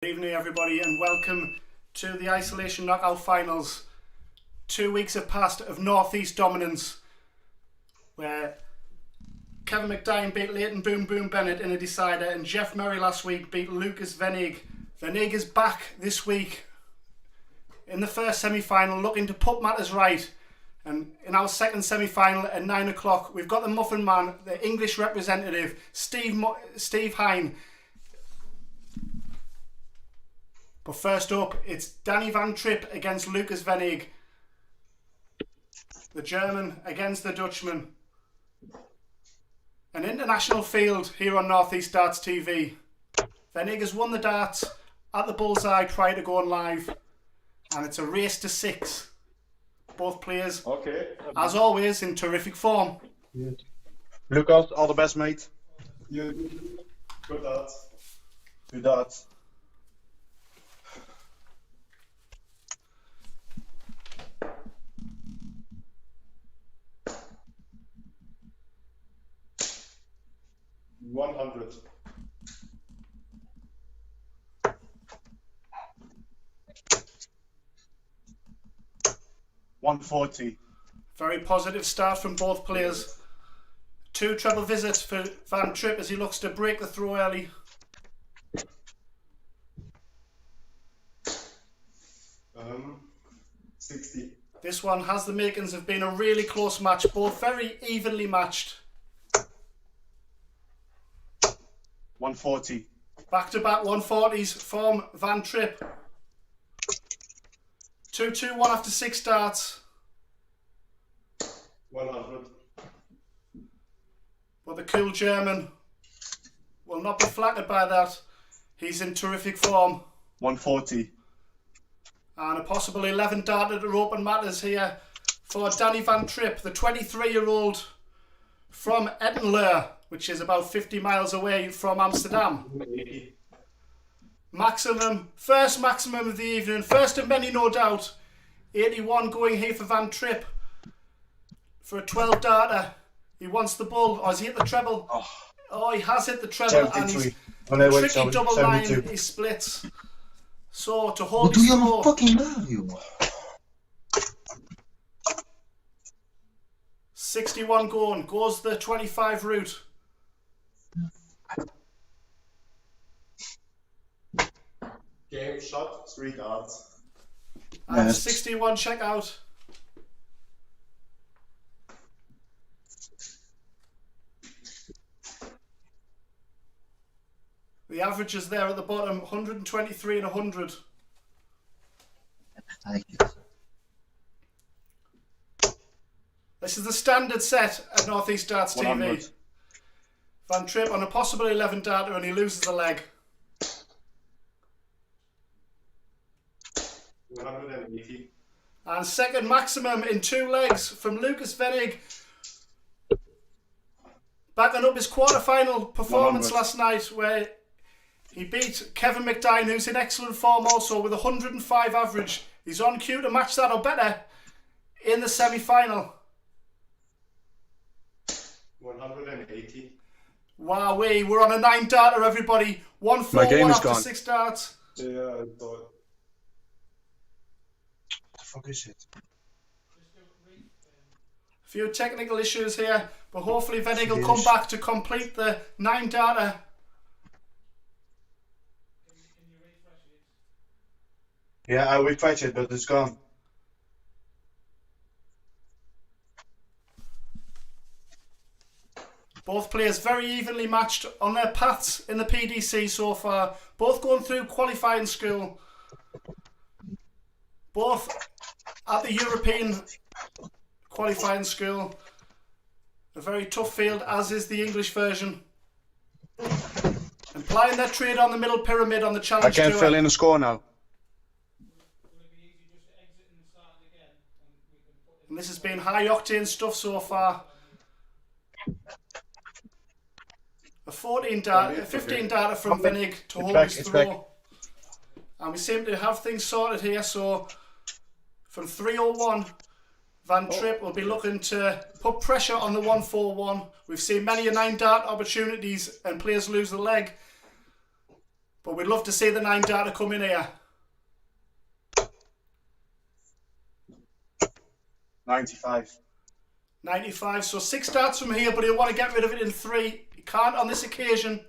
evening, everybody, and welcome to the Isolation Knockout Finals. 2 weeks have passed of North-East dominance, where Kevin McDine beat Leighton Boom Boom Bennett in a decider, and Jeff Murray last week beat Lukas Wenig. Wenig is back this week in the first semi-final, looking to put matters right. And in our second semi-final at 9 o'clock, we've got the Muffin Man, the English representative, Steve Hine. But first up, it's Danny van Trijp against Lukas Wenig. The German against the Dutchman. An international field here on Northeast Darts TV. Wenig has won the darts at the bullseye prior to going live. And it's a race to 6. Both players, as always, in terrific form. Yeah. Lukas, all the best, mate. Yeah. Good darts. Good darts. $100. $140. Very positive start from both players. 2 treble visits for Van Trijp as he looks to break the throw early. $60. This one has the makings of being a really close match, both very evenly matched. $140. Back-to-back 140s from Van Trijp. 2-2-1 after 6 darts. 100. But the cool German will not be flattered by that. He's in terrific form. 140. And a possible 11 darter to open matters here for Danny van Trijp, the 23-year-old from Ettenleur, which is about 50 miles away from Amsterdam. First maximum of the evening, first of many no doubt. 81 going here for Van Trijp for a 12 darter. He wants the bull, or has he hit the treble? Oh, he has hit the treble, 73. And he's tricky 72. double line, he splits. So to hold his throw. Fucking Mario. 61 going, goes the 25 route. Game shot, 3 darts. And Yes. 61 check out. The average is there at the bottom, 123 and 100. Thank you. This is the standard set at Northeast Darts TV. 100. Van Trijp on a possible 11 darter and he loses the leg. 180. And second maximum in 2 legs from Lukas Wenig. Backing up his quarter-final performance 100. last night where he beat Kevin McDine, who's in excellent form also with 105 average. He's on cue to match that or better in the semi-final. 180. Wowee, we're on a 9 darter, everybody. 1-4-1 My game is after gone. 6 darts. Yeah, I thought. What the fuck is it? A few technical issues here, but hopefully Wenig will come back to complete the 9 darter. Yeah, I refresh it, but it's gone. Both players very evenly matched on their paths in the PDC so far. Both going through qualifying school. Both at the European qualifying school. A very tough field, as is the English version. And plying their trade on the middle pyramid on the I Challenge can't Tour. fill in the score now. And this has been high octane stuff so far. A 15 data from Wenig to hold his throw. And we seem to have things sorted here. So from 301, Van Trijp will be looking to put pressure on the 141. We've seen many a 9 dart opportunities and players lose the leg. But we'd love to see the 9 data come in here. 95. 95, so 6 darts from here, but he'll want to get rid of it in 3. He can't on this occasion.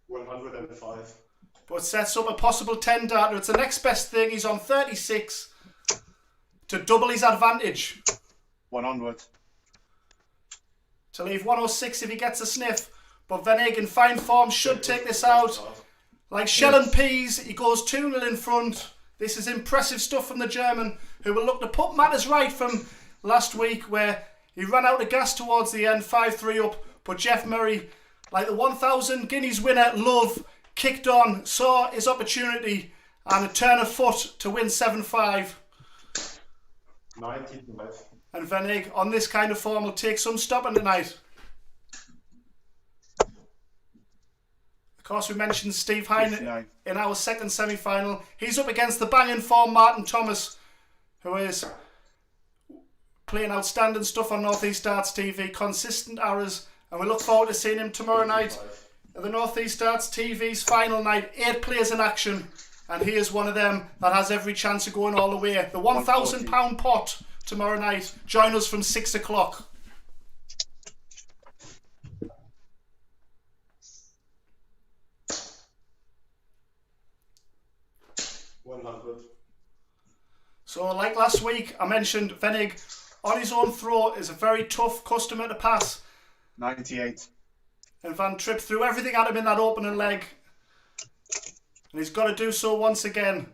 105. But sets up a possible 10 darter. It's the next best thing. He's on 36 to double his advantage. 100. To leave 106 if he gets a sniff. But Wenig in fine form should take this out. Like shell and peas, he goes 2-0 in front. This is impressive stuff from the German, who will look to put matters right from last week, where he ran out of gas towards the end, 5-3 up. But Jeff Murray, like the 1,000 guineas winner, Love, kicked on, saw his opportunity, and a turn of foot to win 7-5. 95. And Wenig, on this kind of form, will take some stopping tonight. Of course, we mentioned Steve Hine 59. in our second semi-final. He's up against the banging form Martin Thomas, who is playing outstanding stuff on North East Darts TV, consistent errors, and we look forward to seeing him tomorrow night at the North East Darts TV's final night. 8 players in action, and he is one of them that has every chance of going all the way. The £1,000 pot tomorrow night. Join us from 6 o'clock. So like last week, I mentioned Wenig on his own throw is a very tough customer to pass. 98. And Van Trijp threw everything at him in that opening leg. And he's got to do so once again.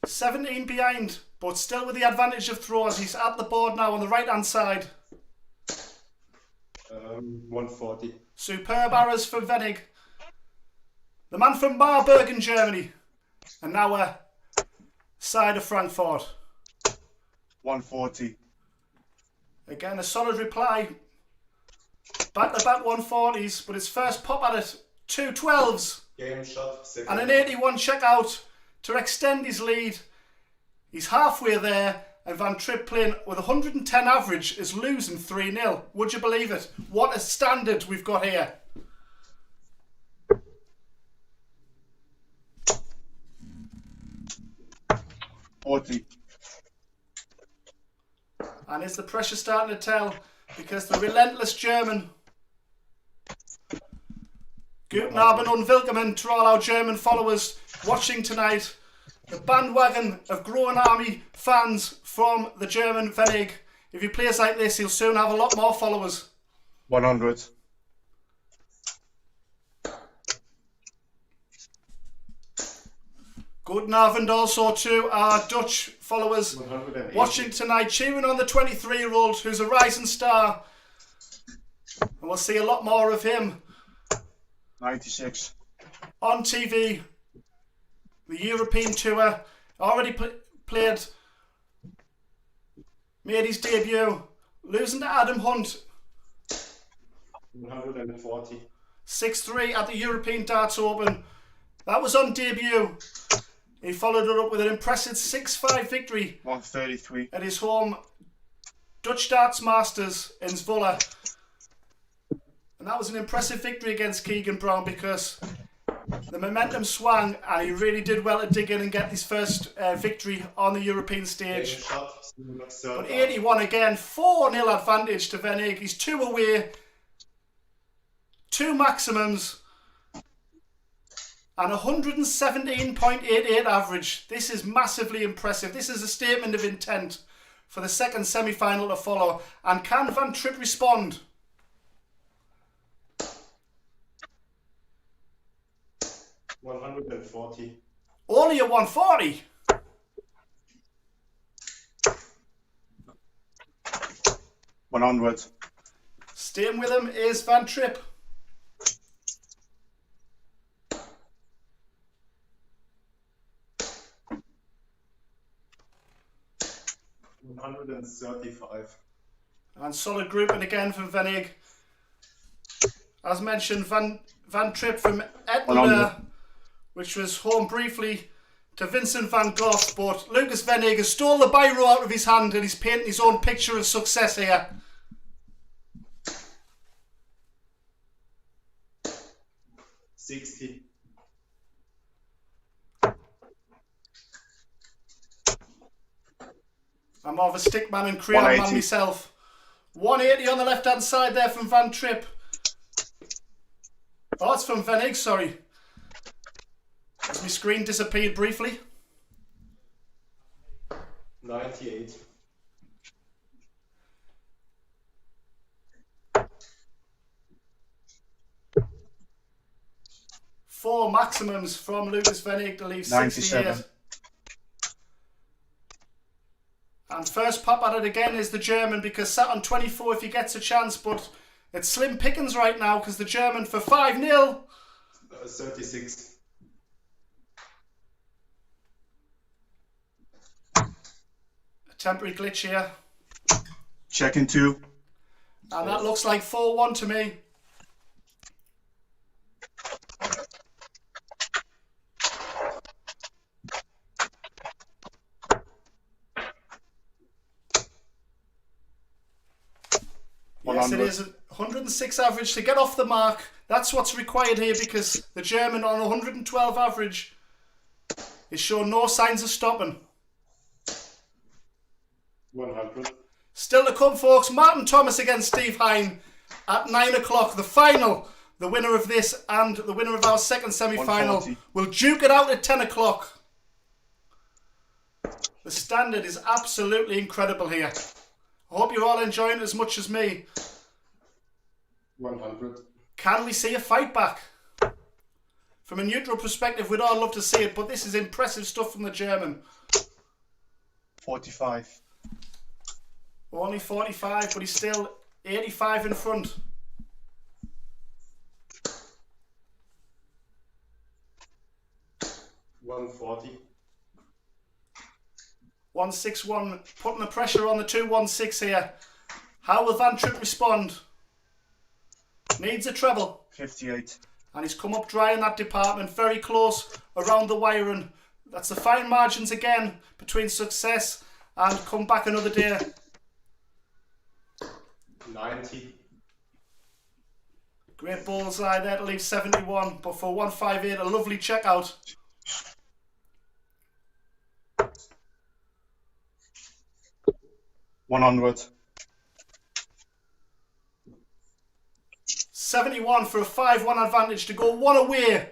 17 behind, but still with the advantage of throws. He's at the board now on the right hand side. 140. Superb arrows from Wenig. The man from Marburg in Germany. And now side of Frankfurt. 140. Again, a solid reply. Back to back 140s, but his first pop at it, 2 12s. Game shot. And an 81 checkout to extend his lead. He's halfway there, and Van Trijp playing with 110 average is losing 3-0. Would you believe it? What a standard we've got here. $40. And is the pressure starting to tell? Because the relentless German, Guten Abend und Willkommen to all our German followers watching tonight. The bandwagon of growing army fans from the German Wenig. If he plays like this, he'll soon have a lot more followers. 100. Guten Abend also to our Dutch followers 180. watching tonight, cheering on the 23-year-old who's a rising star. And we'll see a lot more of him 96. on TV. The European tour, already played, made his debut, losing to Adam Hunt 140. 6-3 at the European Darts Open. That was on debut. He followed it up with an impressive 6-5 victory 133. at his home Dutch Darts Masters in Zwolle. And that was an impressive victory against Keegan Brown because the momentum swung and he really did well to dig in and get his first victory on the European Game stage. shot. But 81 again, 4-0 advantage to Wenig. He's 2 away, 2 maximums, and 117.88 average. This is massively impressive. This is a statement of intent for the second semi-final to follow. And can Van Trijp respond? $140. Only a 140. $100. Staying with him is Van Trijp. $135. And solid grouping again from Wenig. As mentioned, Van Trijp from Edinburgh, which was home briefly to Vincent van Gogh, but Lukas Wenig has stole the biro out of his hand and he's painting his own picture of success here. 60. I'm more of a stick man and crayon man 180. myself. 180 on the left hand side there from Van Trijp. Oh, it's from Wenig, sorry. As my screen disappeared briefly. 98. Four maximums from Lukas Wenig to leave 68. 97. And first pop at it again is the German, because sat on 24 if he gets a chance, but it's slim pickings right now because the German for 5-0. 36. A temporary glitch here. Checking 2. And that looks like 4-1 to me. Yes, it is 106 average to get off the mark. That's what's required here, because the German on 112 average is showing no signs of stopping. 100. Still to come, folks. Martin Thomas against Steve Hine at 9 o'clock. The final. The winner of this and the winner of our second semi-final 140. will duke it out at 10 o'clock. The standard is absolutely incredible here. I hope you're all enjoying it as much as me. 100. Can we see a fight back? From a neutral perspective, we'd all love to see it, but this is impressive stuff from the German. 45. Only 45, but he's still 85 in front. 140. 161, putting the pressure on the 216 here. How will Van Trijp respond? Needs a treble. 58. And he's come up dry in that department, very close around the wiring. That's the fine margins again between success and come back another day. 90. Great bullseye there to leave 71, but for 158, a lovely checkout. 100. 71 for a 5-1 advantage to go one away.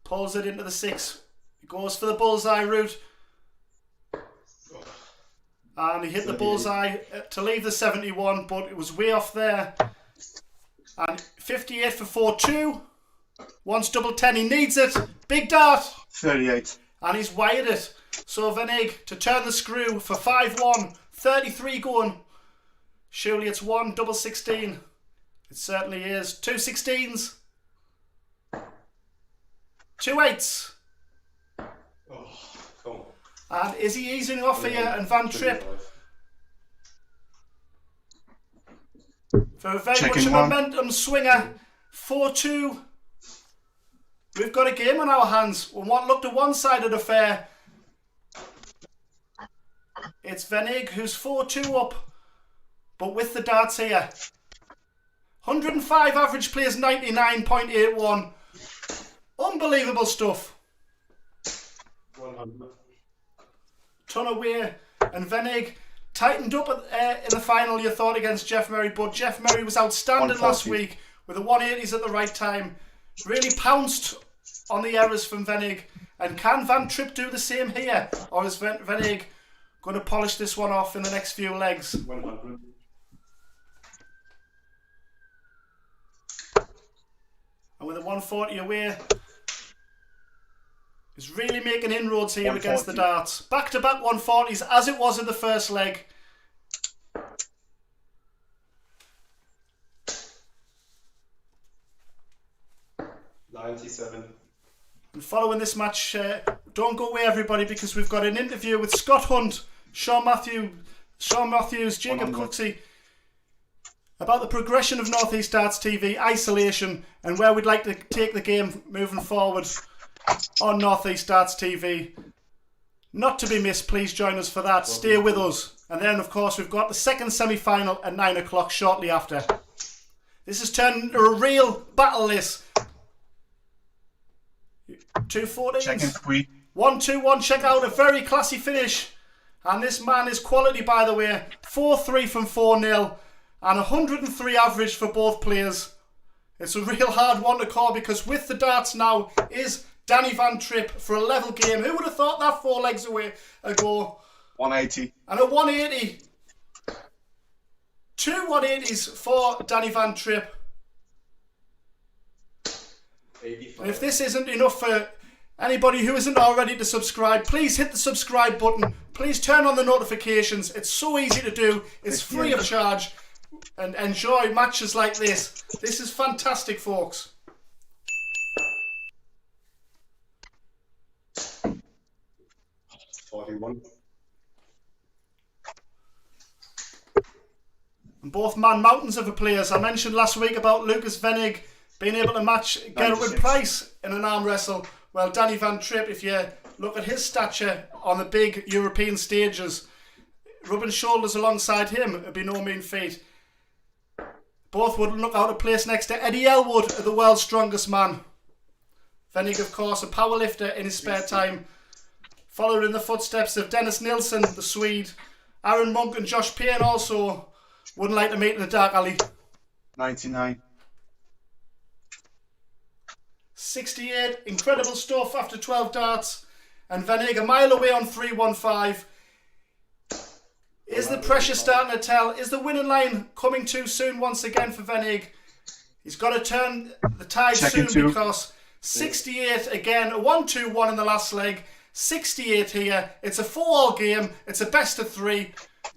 Pulls it into the 6. He goes for the bullseye route. And he hit the bullseye to leave the 71, but it was way off there. And 58 for 4-2. Wants double 10, he needs it. Big dart. 38. And he's wired it. So Wenig to turn the screw for 5-1. 33 going. Surely it's 1 double 16. It certainly is. 2 16s. 2 8s. Oh, come on. And is he easing off here? And Van Trijp, 25. for a very Checking much a one. momentum swinger. 4-2. We've got a game on our hands. On what looked a one-sided affair. It's Wenig who's 4-2 up. But with the darts here. 105 average plays 99.81. Unbelievable stuff. 100. Ton away. And Wenig tightened up in the final, you thought, against Jeff Merry. But Jeff Merry was outstanding 140. last week with the 180s at the right time. Really pounced on the errors from Wenig. And can Van Trijp do the same here? Or is Wenig going to polish this one off in the next few legs? 100. And with a 140 away, he's really making inroads here against the 140. darts. Back-to-back 140s, as it was in the first leg. $97. And following this match, don't go away everybody, because we've got an interview with Scott Hunt, Sean Matthews, Jacob 100. Cooksey, about the progression of North East Darts TV, isolation, and where we'd like to take the game moving forward on North East Darts TV. Not to be missed, please join us for that. Stay with us. And then, of course, we've got the second semi-final at 9 o'clock shortly after. This has turned into a real battle, this. 2-14s. Checking 3. 1-2-1. Check out a very classy finish. And this man is quality, by the way. 4-3 from 4-0. And 103 average for both players. It's a real hard one to call because with the darts now is Danny Van Trijp for a level game. Who would have thought that 4 legs away ago? 180. And a 180. 2 180s for Danny Van Trijp. 85. And if this isn't enough for anybody who isn't already to subscribe, please hit the subscribe button. Please turn on the notifications. It's so easy to do. It's free of charge. And enjoy matches like this. This is fantastic, folks. $41. And both man mountains of the players. I mentioned last week about Lukas Wenig being able to match Gerwin Price in an arm wrestle. Well, Danny Van Trijp, if you look at his stature on the big European stages, rubbing shoulders alongside him would be no mean feat. Both would look out of place next to Eddie Elwood, the world's strongest man. Wenig, of course, a powerlifter in his spare time, following in the footsteps of Dennis Nilsson, the Swede. Aaron Monk and Josh Payne also wouldn't like to meet in the dark alley. 99. 68, incredible stuff after 12 darts. And Wenig a mile away on 3-1-5. Is the pressure starting to tell? Is the winning line coming too soon once again for Wenig? He's got to turn the tide soon because 68 again, a 1-2-1 in the last leg. 68 here. It's a 4-all game. It's a best of 3.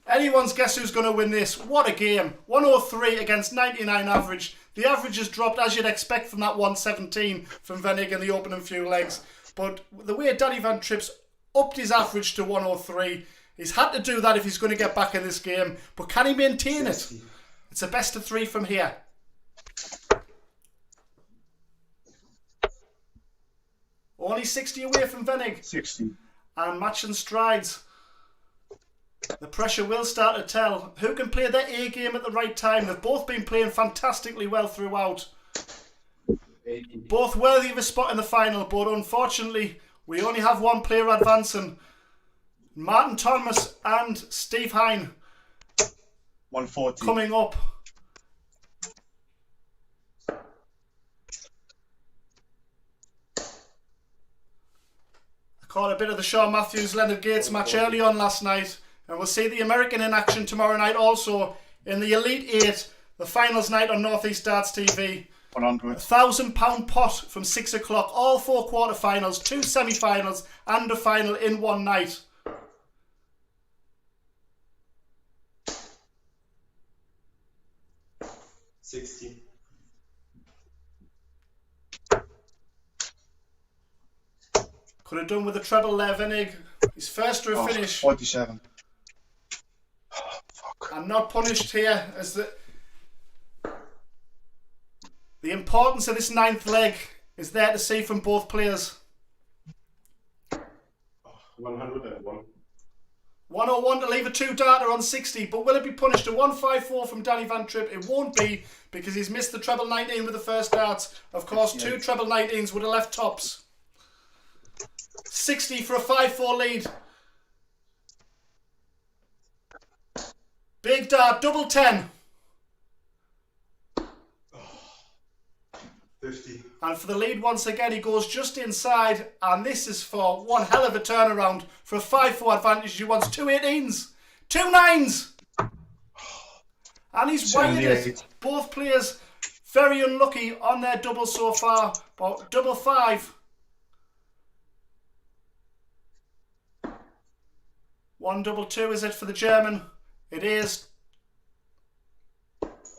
Anyone's guess who's going to win this. What a game. 103 against 99 average. The average has dropped as you'd expect from that 117 from Wenig in the opening few legs. But the way Danny Van Trijp's upped his average to 103, he's had to do that if he's going to get back in this game. But can he maintain it? It's a best of 3 from here. Only 60 away from Wenig. 60. And matching strides. The pressure will start to tell. Who can play their A game at the right time? They've both been playing fantastically well throughout. 80. Both worthy of a spot in the final, but unfortunately, we only have one player advancing. Martin Thomas and Steve Hine 140. coming up. I caught a bit of the Shawn Matthews-Leonard Gates match early on last night. And we'll see the American in action tomorrow night also in the Elite 8, the finals night on Northeast Darts TV. 100. £1,000 pot from 6 o'clock. All 4 quarterfinals, 2 semi-finals and a final in one night. $60. Could have done with a treble there, Wenig. His first to a finish. 47. And not punished here as the importance of this 9th leg is there to see from both players. 101. 101 to leave a 2-darter on 60, but will it be punished? A 154 from Danny Van Trijp? It won't be because he's missed the treble 19 with the first darts. Of course, 2 treble 19s would have left tops. 60 for a 5-4 lead. Big dart, double 10. 50. And for the lead once again, he goes just inside. And this is for one hell of a turnaround. For a 5-4 advantage, he wants 2 18s. 2 9s. And he's wired it. Both players very unlucky on their double so far. But double 5. 1-2-2 is it for the German? It is.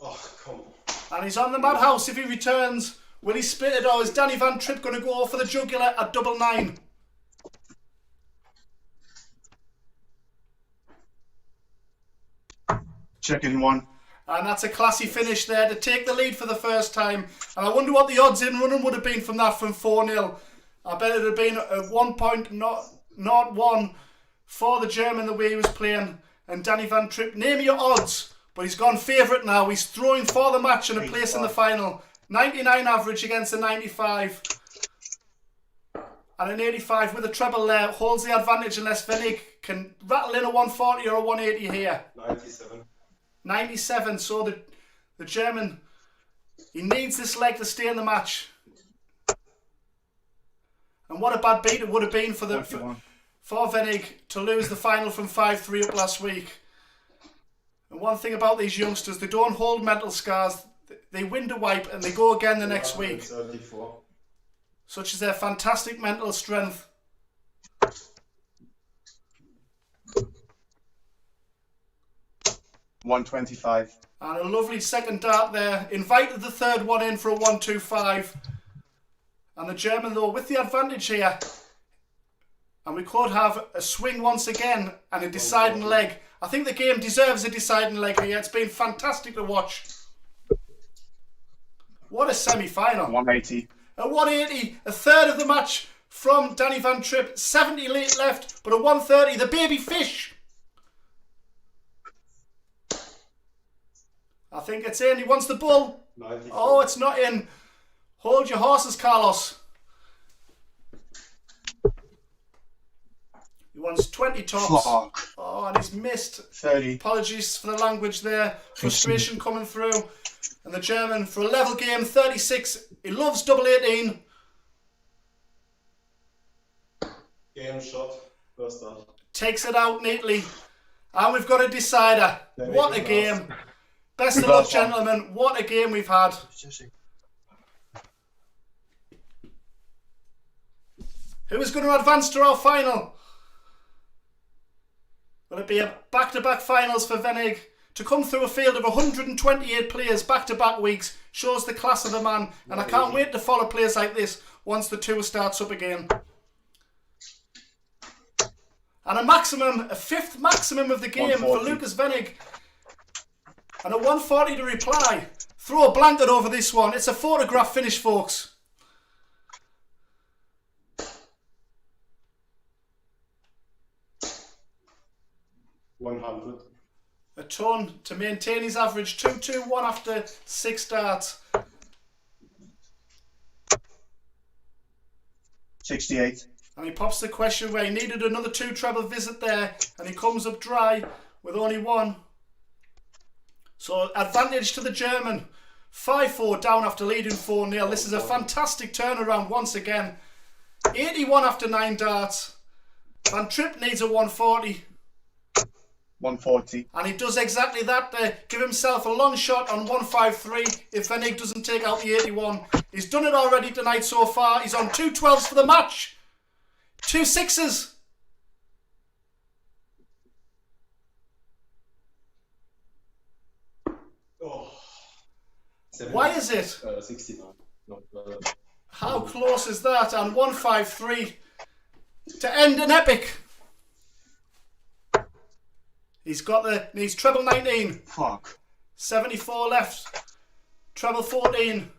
Oh, come on. And he's on the madhouse if he returns. Will he split it or is Danny Van Trijp going to go for the jugular at double 9? Checking 1. And that's a classy finish there to take the lead for the first time. And I wonder what the odds in running would have been from that from 4-0. I bet it would have been a 1.01 for the German the way he was playing. And Danny Van Trijp, name your odds. but he's gone favourite now. He's throwing for the match and a place in the final. 99 average against a 95. And an 85 with a treble there holds the advantage unless Wenig can rattle in a 140 or a 180 here. 97. 97, so the German, he needs this leg to stay in the match. And what a bad beat it would have been for Wenig to lose the final from 5-3 up last week. And one thing about these youngsters, they don't hold mental scars. They window wipe and they go again the next week. 34. Such is their fantastic mental strength. $125. And a lovely second dart there. Invited the third one in for a 125. And the German, though, with the advantage here. And we could have a swing once again and a deciding leg. I think the game deserves a deciding leg here. It's been fantastic to watch. What a semi-final. 180. A 180, a third of the match from Danny Van Trijp. 70 late left, but a 130, the baby fish. I think it's in. He wants the bull. 94. Oh, it's not in. Hold your horses, Carlos. He wants 20 tops. Fuck. Oh, and he's missed. 30. Apologies for the language there. Frustration coming through. And the German, for a level game, 36. He loves double 18. Game shot. First start. Takes it out neatly. And we've got a decider. There we What go, a game. Best of Good luck, last one. gentlemen. What a game we've had. Who is going to advance to our final? Will it be a back-to-back finals for Wenig? To come through a field of 128 players back-to-back weeks shows the class of the man. And I can't wait to follow players like this once the tour starts up again. And a fifth maximum of the game for 140. Lukas Wenig. And a 140 to reply. Throw a blanket over this one. It's a photograph finish, folks. 100. A ton to maintain his average. 2-2-1 after 6 darts. 68. And he pops the question where he needed another 2 treble visit there. And he comes up dry with only 1. So advantage to the German. 5-4 down after leading 4-0. This is a fantastic turnaround once again. 81 after 9 darts. Van Trijp needs a 140. 140. And he does exactly that there. Give himself a long shot on 153 if Wenig doesn't take out the 81. He's done it already tonight so far. He's on 2 12s for the match. 2 6s. Oh. Why is it? 69. No, How close is that? And 153 to end an epic. Needs treble 19. Fuck. 74 left. Treble 14.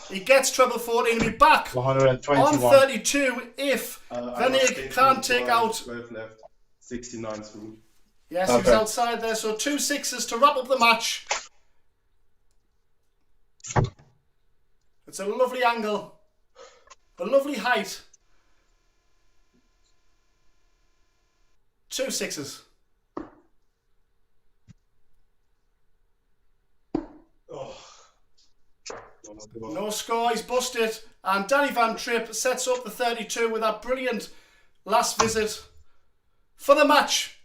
He gets treble 14 and be back 121. on 32 if I was Wenig thinking can't take out. 12 left. 69 through. Yes, he was Okay. outside there. So 2 6s to wrap up the match. It's a lovely angle. A lovely height. 2 6s. Oh. No score, he's busted. And Danny Van Trijp sets up the 32 with that brilliant last visit for the match.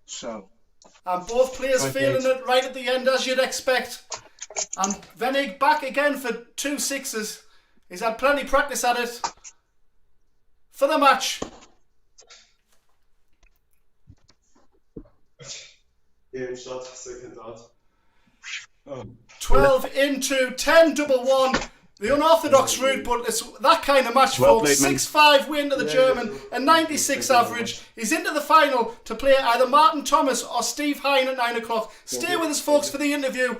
So. And both players 28. feeling it right at the end, as you'd expect. And Wenig back again for 2 6s. He's had plenty of practice at it. For the match. Game shot, second dart. Oh. 12 into 10 double 1. The unorthodox route, but it's that kind of match, Well folks. played, man. 6-5 win to the German, a 96 average. He's into the final to play either Martin Thomas or Steve Hine at 9 o'clock. Stay with us, folks, for the interview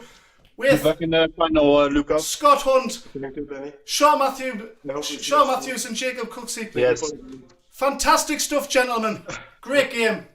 with Back in the final, Lukas. Scott Hunt, Thank you, Benny. Sean Matthews and Jacob Cooksey. Yes. Fantastic stuff, gentlemen. Great game.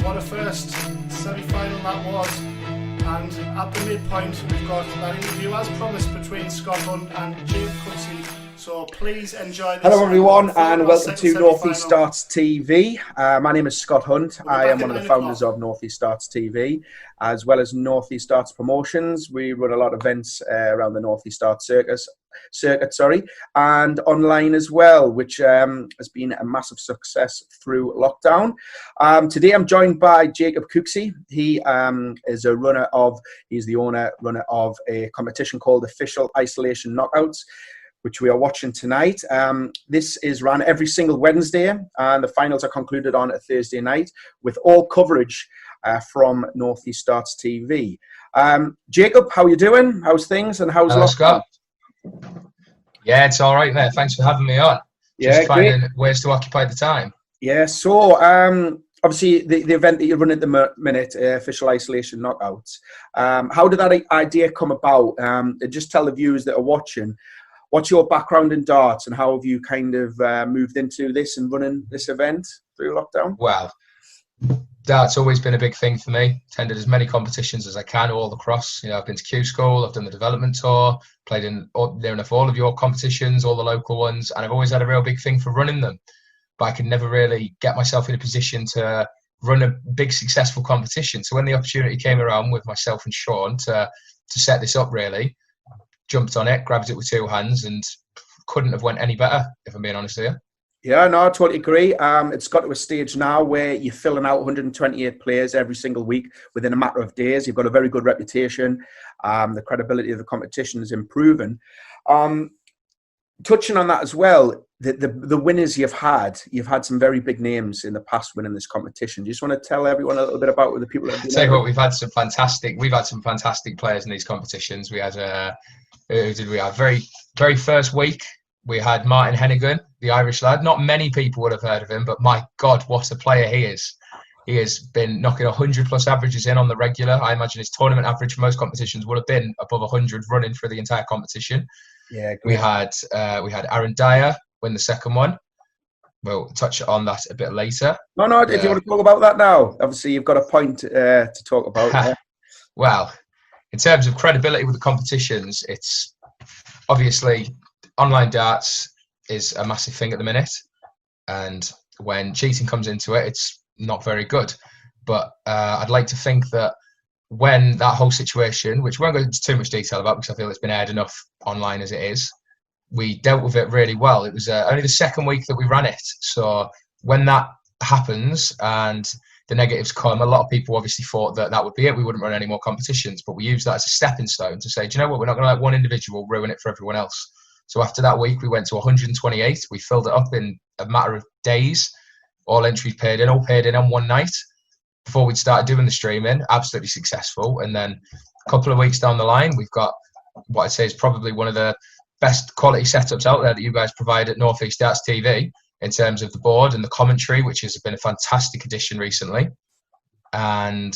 What a first semi-final that was. And at the midpoint, we've got that interview as promised between Scott Hunt and James Cooksey. So please enjoy this. Hello everyone and welcome second to semi-final. North East Starts TV. My name is Scott Hunt. We're I back am at one of the 9 founders o'clock. of North East Starts TV, as well as North East Starts Promotions. We run a lot of events around the North East Starts circuit, and online as well, which has been a massive success through lockdown. Today I'm joined by Jacob Cooksey. He is he's the runner of a competition called Official Isolation Knockouts, which we are watching tonight. This is run every single Wednesday, and the finals are concluded on a Thursday night with all coverage from North East Starts TV. Jacob, how are you doing? How's things and how's lockdown? Scott. Yeah, it's all right, mate. Thanks for having me on. Yeah, Just finding ways to occupy the time. Yeah, so obviously the event that you run at the minute, Official Isolation Knockouts, how did that idea come about? Just tell the viewers that are watching, what's your background in darts and how have you kind of moved into this and running this event through lockdown? Well, dart's always been a big thing for me. Attended as many competitions as I can all across. You know, I've been to Q School, I've done the development tour, played in near enough all of your competitions, all the local ones, and I've always had a real big thing for running them. But I could never really get myself in a position to run a big successful competition. So when the opportunity came around with myself and Sean to set this up, really, jumped on it, grabbed it with two hands, and couldn't have went any better, if I'm being honest with you. Yeah, no, I totally agree. It's got to a stage now where you're filling out 128 players every single week within a matter of days. You've got a very good reputation. The credibility of the competition is improving. Touching on that as well, the winners you've had some very big names in the past winning this competition. Do you just want to tell everyone a little bit about the people that have been Tell you what, we've had some fantastic players in these competitions. We had who did we have? Very first week, we had Martin Hennigan, the Irish lad. Not many people would have heard of him, but my God, what a player he is. He has been knocking 100+ averages in on the regular. I imagine his tournament average for most competitions would have been above 100 running for the entire competition. Yeah, great. We had Aaron Dyer win the second one. We'll touch on that a bit later. No, if you want to talk about that now. Obviously, you've got a point to talk about. Yeah. Well, in terms of credibility with the competitions, it's obviously online darts is a massive thing at the minute. And when cheating comes into it, it's not very good. But I'd like to think that when that whole situation, which we won't go into too much detail about because I feel it's been aired enough online as it is, we dealt with it really well. It was only the second week that we ran it. So when that happens and the negatives come, a lot of people obviously thought that would be it. We wouldn't run any more competitions, but we used that as a stepping stone to say, do you know what? We're not going to let one individual ruin it for everyone else. So after that week, we went to 128. We filled it up in a matter of days. All entries paid in on one night before we'd started doing the streaming. Absolutely successful. And then a couple of weeks down the line, we've got what I'd say is probably one of the best quality setups out there that you guys provide at North East Starts TV in terms of the board and the commentary, which has been a fantastic addition recently. And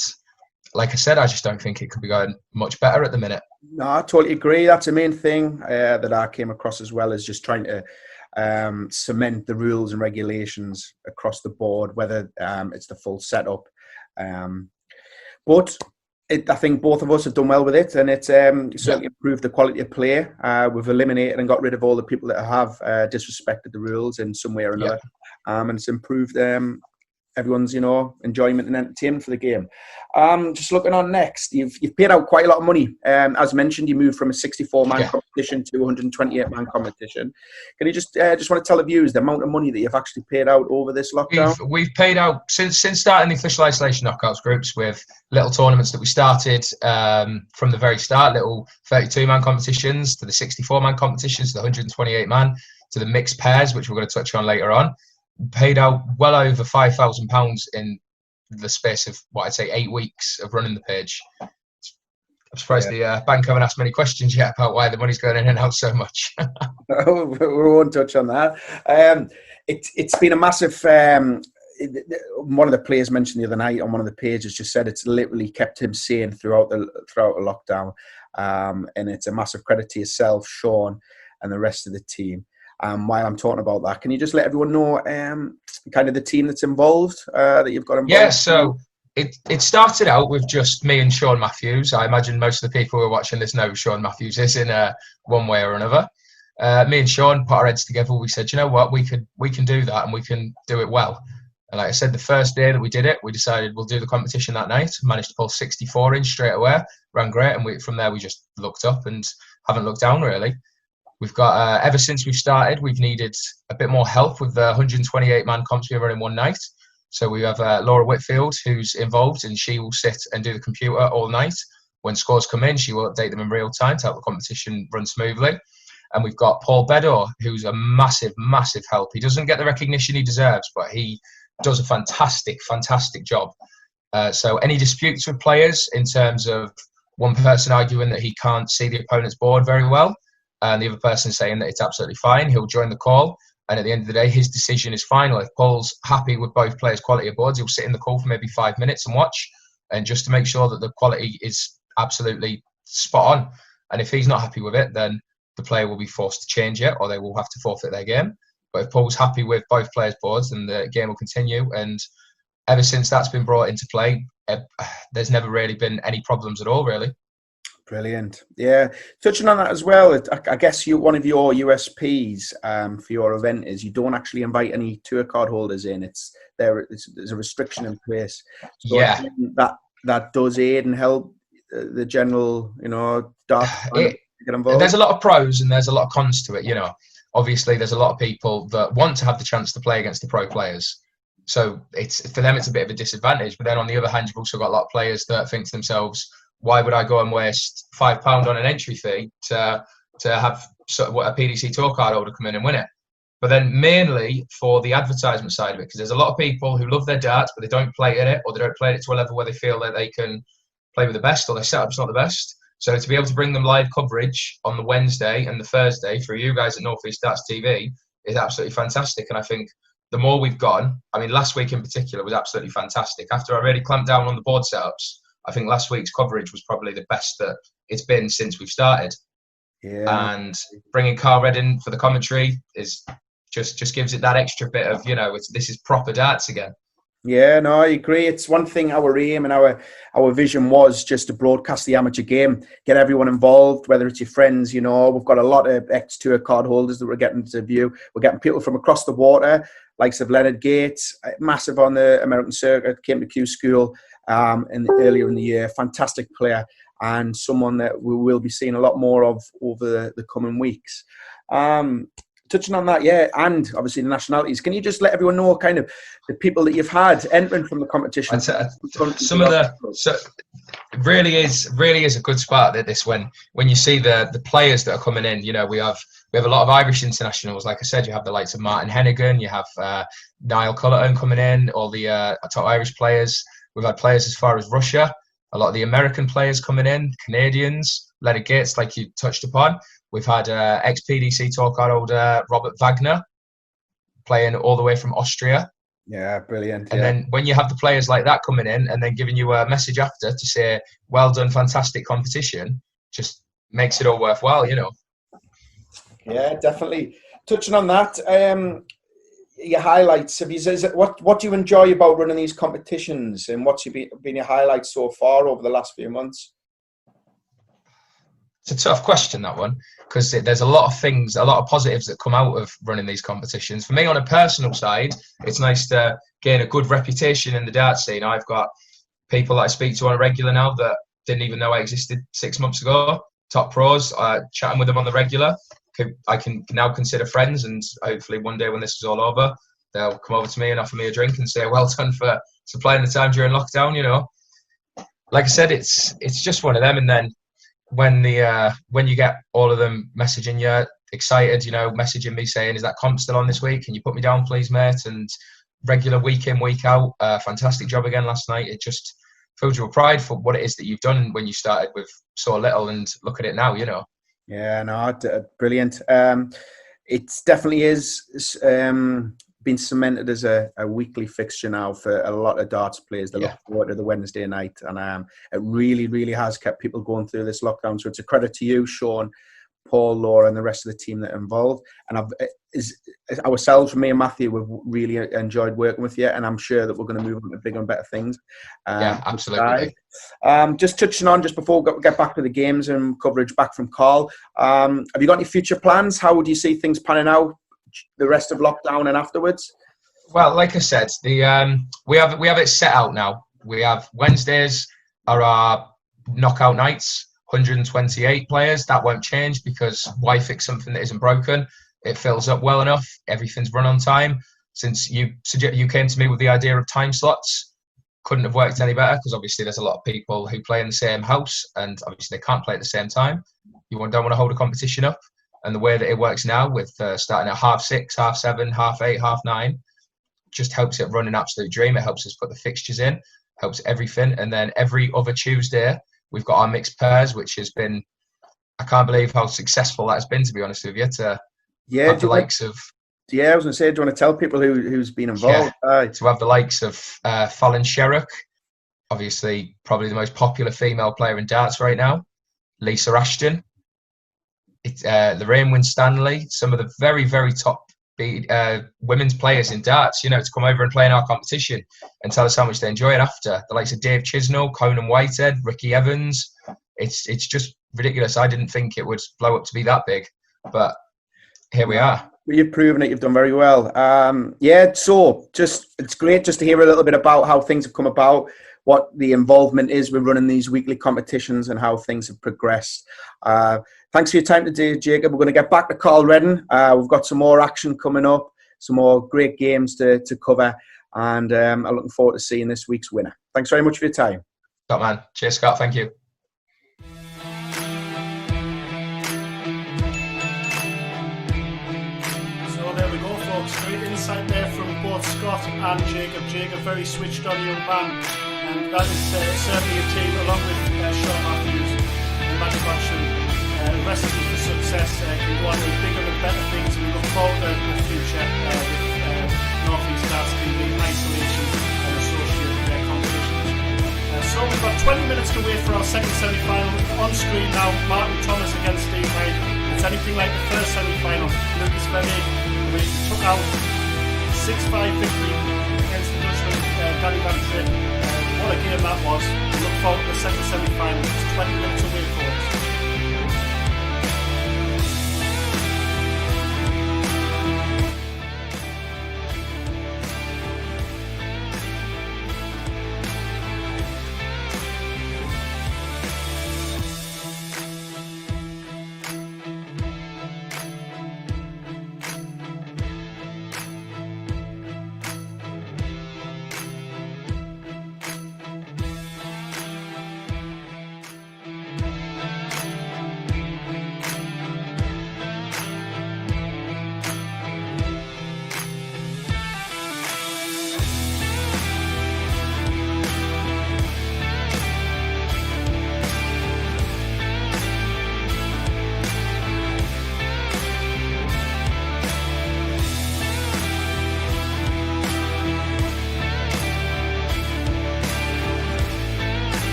like I said, I just don't think it could be going much better at the minute. No, I totally agree. That's the main thing that I came across as well, is just trying to cement the rules and regulations across the board, whether it's the full setup. But I think both of us have done well with it, and it's certainly improved the quality of play. We've eliminated and got rid of all the people that have disrespected the rules in some way or another, and it's improved everyone's enjoyment and entertainment for the game. Just looking on next, you've paid out quite a lot of money. As mentioned, you moved from a 64-man competition to a 128-man competition. Can you just want to tell the viewers the amount of money that you've actually paid out over this lockdown? We've paid out since starting the Official Isolation Knockouts groups with little tournaments that we started from the very start, little 32-man competitions to the 64-man competitions to the 128-man to the mixed pairs, which we're going to touch on later on. Paid out well over £5,000 in the space of what I'd say 8 weeks of running the page. I'm surprised the bank haven't asked many questions yet about why the money's going in and out so much. No, we won't touch on that. It's been a massive. One of the players mentioned the other night on one of the pages just said it's literally kept him sane throughout the lockdown, and it's a massive credit to yourself, Sean, and the rest of the team. While I'm talking about that, can you just let everyone know kind of the team that's involved, that you've got involved? Yeah, so It started out with just me and Sean Matthews. I imagine most of the people who are watching this know who Sean Matthews is in one way or another. Me and Sean put our heads together. We said, you know what, we can do that, and we can do it well. And like I said, the first day that we did it, we decided we'll do the competition that night. Managed to pull 64 in straight away. Ran great, and from there we just looked up and haven't looked down really. We've got ever since we've started, we've needed a bit more help with the 128-man comps we run in one night. So we have Laura Whitfield, who's involved, and she will sit and do the computer all night. When scores come in, she will update them in real time to help the competition run smoothly. And we've got Paul Bedor, who's a massive, massive help. He doesn't get the recognition he deserves, but he does a fantastic, fantastic job. So any disputes with players in terms of one person arguing that he can't see the opponent's board very well, and the other person saying that it's absolutely fine, he'll join the call. And at the end of the day, his decision is final. If Paul's happy with both players' quality of boards, he'll sit in the call for maybe 5 minutes and watch, and just to make sure that the quality is absolutely spot on. And if he's not happy with it, then the player will be forced to change it, or they will have to forfeit their game. But if Paul's happy with both players' boards, then the game will continue. And ever since that's been brought into play, there's never really been any problems at all, really. Brilliant. Yeah. Touching on that as well, I guess one of your USPs for your event is you don't actually invite any tour card holders in. There's a restriction in place. So yeah. That does aid and help the general, darts get involved. There's a lot of pros and there's a lot of cons to it, Obviously, there's a lot of people that want to have the chance to play against the pro players. So for them, it's a bit of a disadvantage. But then on the other hand, you've also got a lot of players that think to themselves, why would I go and waste £5 on an entry fee to have a PDC tour card holder come in and win it? But then mainly for the advertisement side of it, because there's a lot of people who love their darts, but they don't play at it, or they don't play it to a level where they feel that they can play with the best, or their setup's not the best. So to be able to bring them live coverage on the Wednesday and the Thursday through you guys at North East Darts TV is absolutely fantastic. And I think the more we've gone, last week in particular was absolutely fantastic. After I really clamped down on the board setups, I think last week's coverage was probably the best that it's been since we've started. Yeah. And bringing Carl Red in for the commentary is just gives it that extra bit of, this is proper darts again. Yeah, no, I agree. It's one thing, our aim and our vision was just to broadcast the amateur game, get everyone involved, whether it's your friends, we've got a lot of ex-tour card holders that we're getting to view. We're getting people from across the water, likes of Leonard Gates, massive on the American circuit, came to Q School earlier in the year, fantastic player, and someone that we will be seeing a lot more of over the coming weeks. Touching on that, yeah, and obviously the nationalities. Can you just let everyone know kind of the people that you've had entering from the competition? It really is a good spot at this when you see the players that are coming in. We have a lot of Irish internationals. Like I said, you have the likes of Martin Hennigan, you have Niall Cullerton coming in, all the top Irish players. We've had players as far as Russia, a lot of the American players coming in, Canadians, Leonard Gates, like you touched upon. We've had ex-PDC tour card holder Robert Wagner playing all the way from Austria. Yeah, brilliant. And then when you have the players like that coming in and then giving you a message after to say, well done, fantastic competition, just makes it all worthwhile, Yeah, definitely. Touching on that, your highlights. What do you enjoy about running these competitions, and what's been your highlights so far over the last few months? It's a tough question, that one, because there's a lot of things, a lot of positives that come out of running these competitions. For me, on a personal side, it's nice to gain a good reputation in the dart scene. I've got people that I speak to on a regular now that didn't even know I existed 6 months ago. Top pros, chatting with them on the regular. I can now consider friends, and hopefully one day when this is all over, they'll come over to me and offer me a drink and say, well done for supplying the time during lockdown, Like I said, it's just one of them. And then when you get all of them messaging you, excited, messaging me saying, is that comp still on this week? Can you put me down, please, mate? And regular week in, week out, fantastic job again last night. It just fills you with pride for what it is that you've done when you started with so little, and look at it now, Yeah, no, brilliant. It definitely is been cemented as a weekly fixture now for a lot of darts players that look forward to the Wednesday night, and it really, really has kept people going through this lockdown. So it's a credit to you, Sean, Paul, Laura, and the rest of the team that are involved. And ourselves, me and Matthew, we've really enjoyed working with you, and I'm sure that we're going to move on to bigger and better things. Yeah, absolutely. Just touching on, just before we get back to the games and coverage back from Carl, have you got any future plans? How do you see things panning out the rest of lockdown and afterwards? Well, like I said, we have it set out now. We have Wednesdays are our knockout nights, 128 players. That won't change because why fix something that isn't broken? It fills up well enough. Everything's run on time. Since you came to me with the idea of time slots, couldn't have worked any better because obviously there's a lot of people who play in the same house and obviously they can't play at the same time. You don't want to hold a competition up. And the way that it works now with starting at 6:30, 7:30, 8:30, 9:30, just helps it run an absolute dream. It helps us put the fixtures in, helps everything. And then every other Tuesday, we've got our mixed pairs, which has been, I can't believe how successful that has been, to be honest with you, to have the likes of... Yeah, I was going to say, do you want to tell people who's been involved? Yeah, to have the likes of Fallon Sherrock, obviously probably the most popular female player in darts right now, Lisa Ashton, Lorraine Winstanley, some of the very, very top women's players in darts, to come over and play in our competition and tell us how much they enjoy it after. The likes of Dave Chisnell, Conan Whitehead, Ricky Evans. It's just ridiculous. I didn't think it would blow up to be that big, but here we are. You've proven it. You've done very well. So it's great just to hear a little bit about how things have come about, what the involvement is with running these weekly competitions and how things have progressed. Thanks for your time today, Jacob. We're going to get back to Carl Redden. We've got some more action coming up, some more great games to cover, and I'm looking forward to seeing this week's winner. Thanks very much for your time. Scott, man. Cheers, Scott. Thank you. So there we go, folks. Great insight there from both Scott and Jacob. Jacob, very switched on young man, and that is certainly a team along with Sean Matthews and Matthew Batcham. Recipe for success can go on with bigger and better things. We look forward to the future with North East Darts TV, Isolation and associated competitions. So we've got 20 minutes to wait for our second semi-final. On screen now, Martin Thomas against Steve Hyde. It's anything like the first semi-final. Lukas Wenig, we took out 6-5 victory against the Dutchman, Danny Van Trijp. What a game that was. We look forward to the second semi-final. It's 20 minutes away, folks.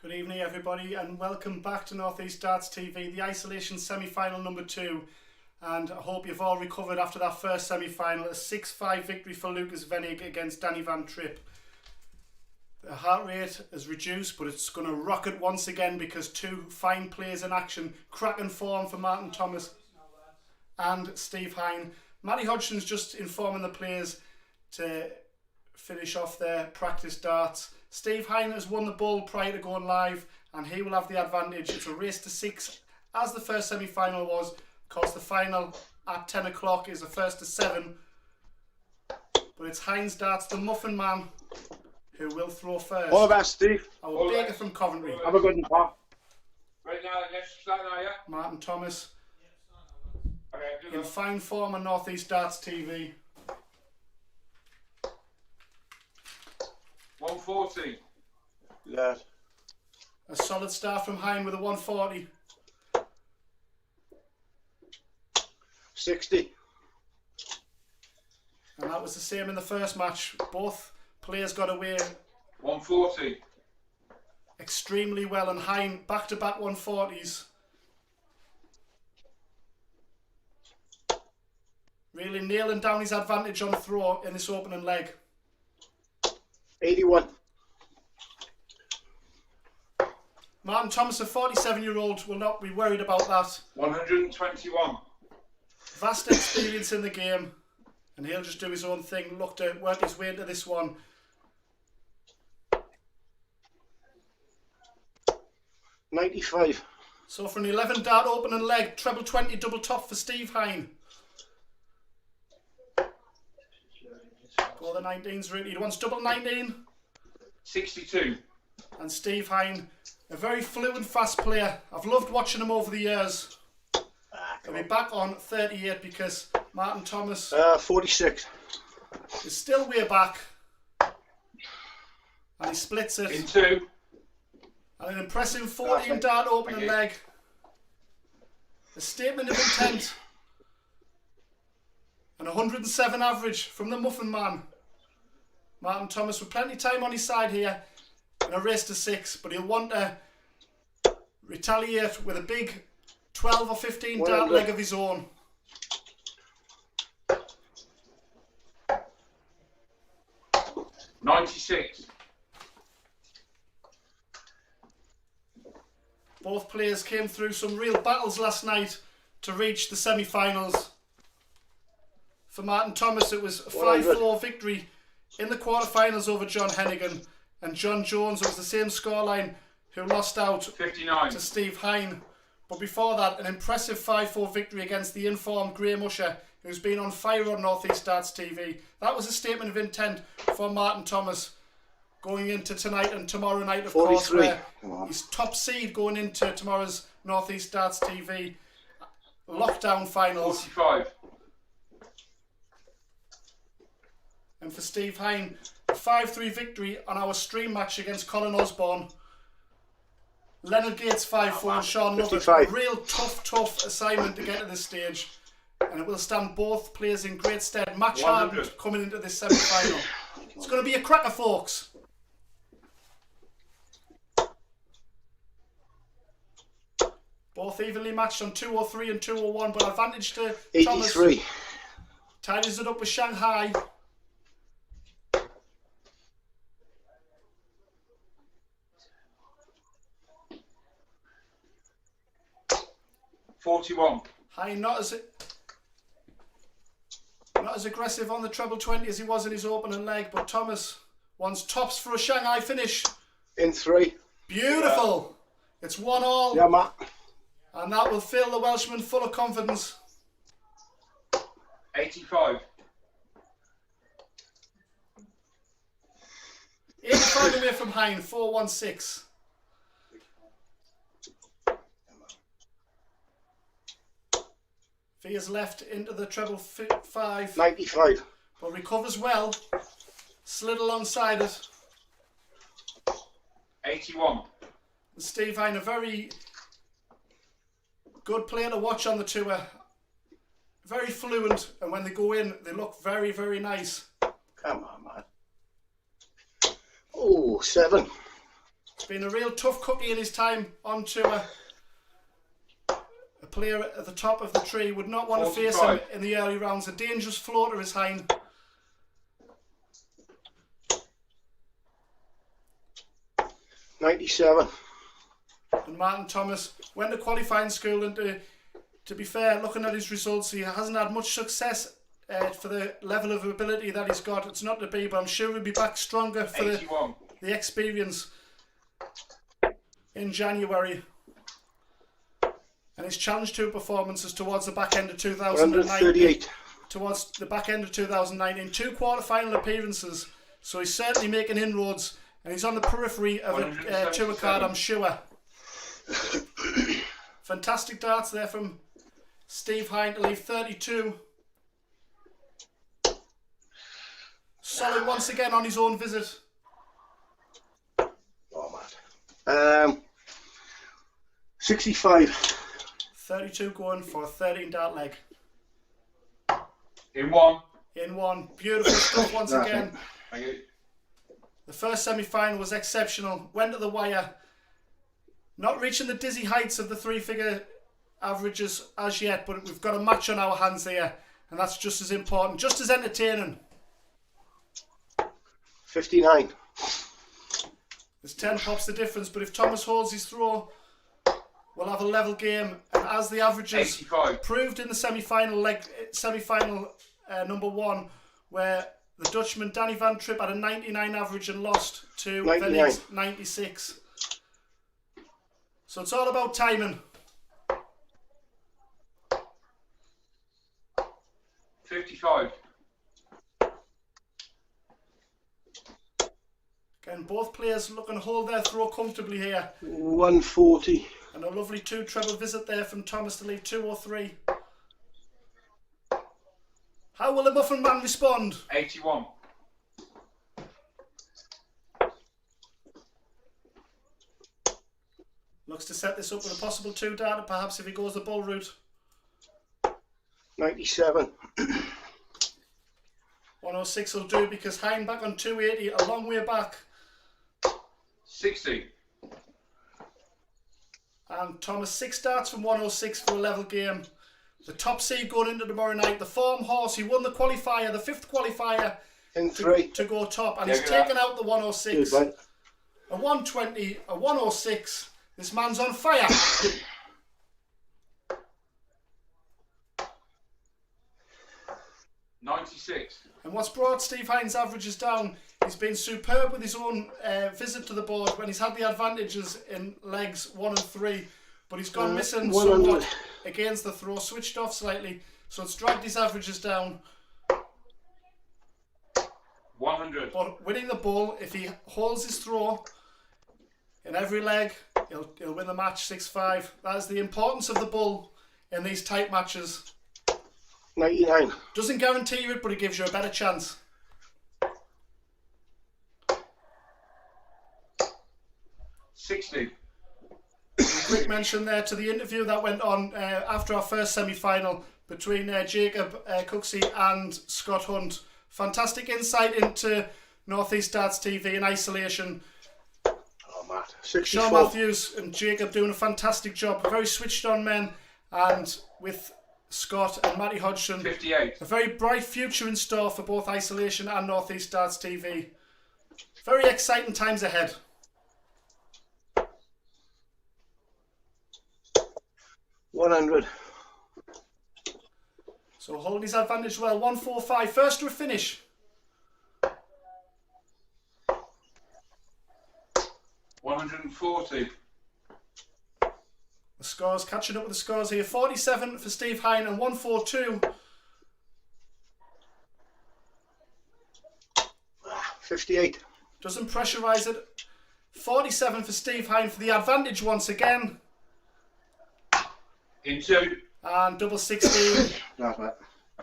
Good evening, everybody, and welcome back to North East Darts TV, the Isolation semi-final number 2. And I hope you've all recovered after that first semi-final, a 6-5 victory for Lukas Wenig against Danny van Trijp. The heart rate has reduced, but it's going to rocket once again because two fine players in action, cracking form for Martin Thomas and Steve Hine. Matty Hodgson's just informing the players to finish off their practice darts. Steve Hine has won the ball prior to going live, and he will have the advantage. It's a race to 6, as the first semi-final was. Of course, the final at 10 o'clock is a first to 7. But it's Hine's darts, the muffin man, who will throw first. All the best, Steve. Our baker from Coventry. Have a good one, Pat. Right now, let's start now, yeah? Martin Thomas, Okay, do in that. fine form on North East Darts TV. 140. Yeah. A solid start from Hine with a 140. 60. And that was the same in the first match. Both players got away 140. extremely well, and Hine back-to-back 140s. Really nailing down his advantage on throw in this opening leg. 81. Martin Thomas, a 47-year-old, will not be worried about that. 121. Vast experience in the game, and he'll just do his own thing, look to work his way into this one. 95. So for an 11 dart opening leg, treble 20 double top for Steve Hine. Go the 19s, really. He wants double 19. 62. And Steve Hine, a very fluent, fast player. I've loved watching him over the years. He'll be back on 38 because Martin Thomas 46. is still way back. And he splits In it. 2. And an impressive 14 dart opening Thank you. leg. A statement of intent. And 107 average from the Muffin Man. Martin Thomas with plenty of time on his side here in a race to 6, but he'll want to retaliate with a big 12 or 15 dart 100. leg of his own. '96. Both players came through some real battles last night to reach the semi-finals. For Martin Thomas, it was a 5-4 victory in the quarterfinals over John Hennigan, and John Jones, it was the same scoreline, who lost out 59. to Steve Hine. But before that, an impressive 5-4 victory against the informed Graham Usher, who's been on fire on North East Darts TV. That was a statement of intent for Martin Thomas going into tonight and tomorrow night, of course, 43. where he's top seed going into tomorrow's North East Darts TV lockdown finals. 45. And for Steve Hine, a 5-3 victory on our stream match against Colin Osborne. Leonard Gates 5-4, Sean Lovett. 55. A real tough assignment to get to this stage. And it will stand both players in great stead. Match 100. hardened coming into this semi-final. It's going to be a cracker, folks. Both evenly matched on 203 and 201, but advantage to Thomas. 83. Tidies it up with Shanghai. 41. Hine not as aggressive on the treble 20 as he was in his opening leg, but Thomas wants tops for a Shanghai finish. In 3. Beautiful. It's 1-1, Yeah, Matt. and that will fill the Welshman full of confidence. 85. 85 away from Hine, 4-1-6. Via's left into the treble 5, 95. but recovers well. Slid alongside it. 81. Steve Hine, a very good player to watch on the tour. Very fluent, and when they go in, they look very, very nice. Come on, man. Oh, 7. It's been a real tough cookie in his time on tour. A player at the top of the tree would not want to face him 45. in the early rounds. A dangerous floater is Hine. $97. And Martin Thomas went to qualifying school, and to be fair, looking at his results, he hasn't had much success for the level of ability that he's got. It's not to be, but I'm sure he'll be back stronger for 81. the experience in January. And his challenge tour performances towards the back end of 2009. 138. Towards the back end of 2019, 2 quarter-final appearances, so he's certainly making inroads, and he's on the periphery of a tour card, I'm sure. Fantastic darts there from Steve Hine to leave 32. Solid once again on his own visit. Oh, man. 65. 32 going for a 13 dart leg. In 1. In one. Beautiful stuff once again. Thank you. The first semi-final was exceptional. Went to the wire. Not reaching the dizzy heights of the 3-figure averages as yet, but we've got a match on our hands here, and that's just as important, just as entertaining. 59. There's 10 pops the difference, but if Thomas holds his throw, we'll have a level game. And as the averages 85. proved in the semi-final number 1, where the Dutchman Danny van Trijp had a 99 average and lost to 99. Wenig's 96. So it's all about timing. 55. Again, both players looking to hold their throw comfortably here. 140. And a lovely 2 treble visit there from Thomas to leave 203. How will the Muffin Man respond? 81. Looks to set this up with a possible 2 darter, perhaps, if he goes the bull route. 97. 106 will do, because Hine back on 280, a long way back. 60. And Thomas 6 darts from 106 for a level game. The top seed going into tomorrow night. The form horse, he won the qualifier, the 5th qualifier In 3. to go top. And Yeah, he's good luck. taken out the 106. Good, mate. A 120, a 106. This man's on fire. $96. And what's brought Steve Hine's averages down, he's been superb with his own visit to the board when he's had the advantages in legs 1 and 3, but he's gone missing 100. somewhat against the throw, switched off slightly, so it's dragged his averages down. 100. But winning the bull, if he holds his throw in every leg, he'll win the match 6-5. That is the importance of the bull in these tight matches. 99. Doesn't guarantee you it, but it gives you a better chance. $60. A quick mention there to the interview that went on after our first semi-final between Jacob Cooksey and Scott Hunt. Fantastic insight into North East Darts TV in isolation. Oh, man. 64. Sean Matthews and Jacob doing a fantastic job. Very switched on men, and with Scott and Matty Hodgson, 58. a very bright future in store for both isolation and North East Darts TV. Very exciting times ahead. $100. So holding his advantage well. 145. First to a finish. $140. The scores, catching up with the scores here. 47 for Steve Hine and 142. 58. Doesn't pressurise it. 47 for Steve Hine for the advantage once again. In 2. And double 16 That's right.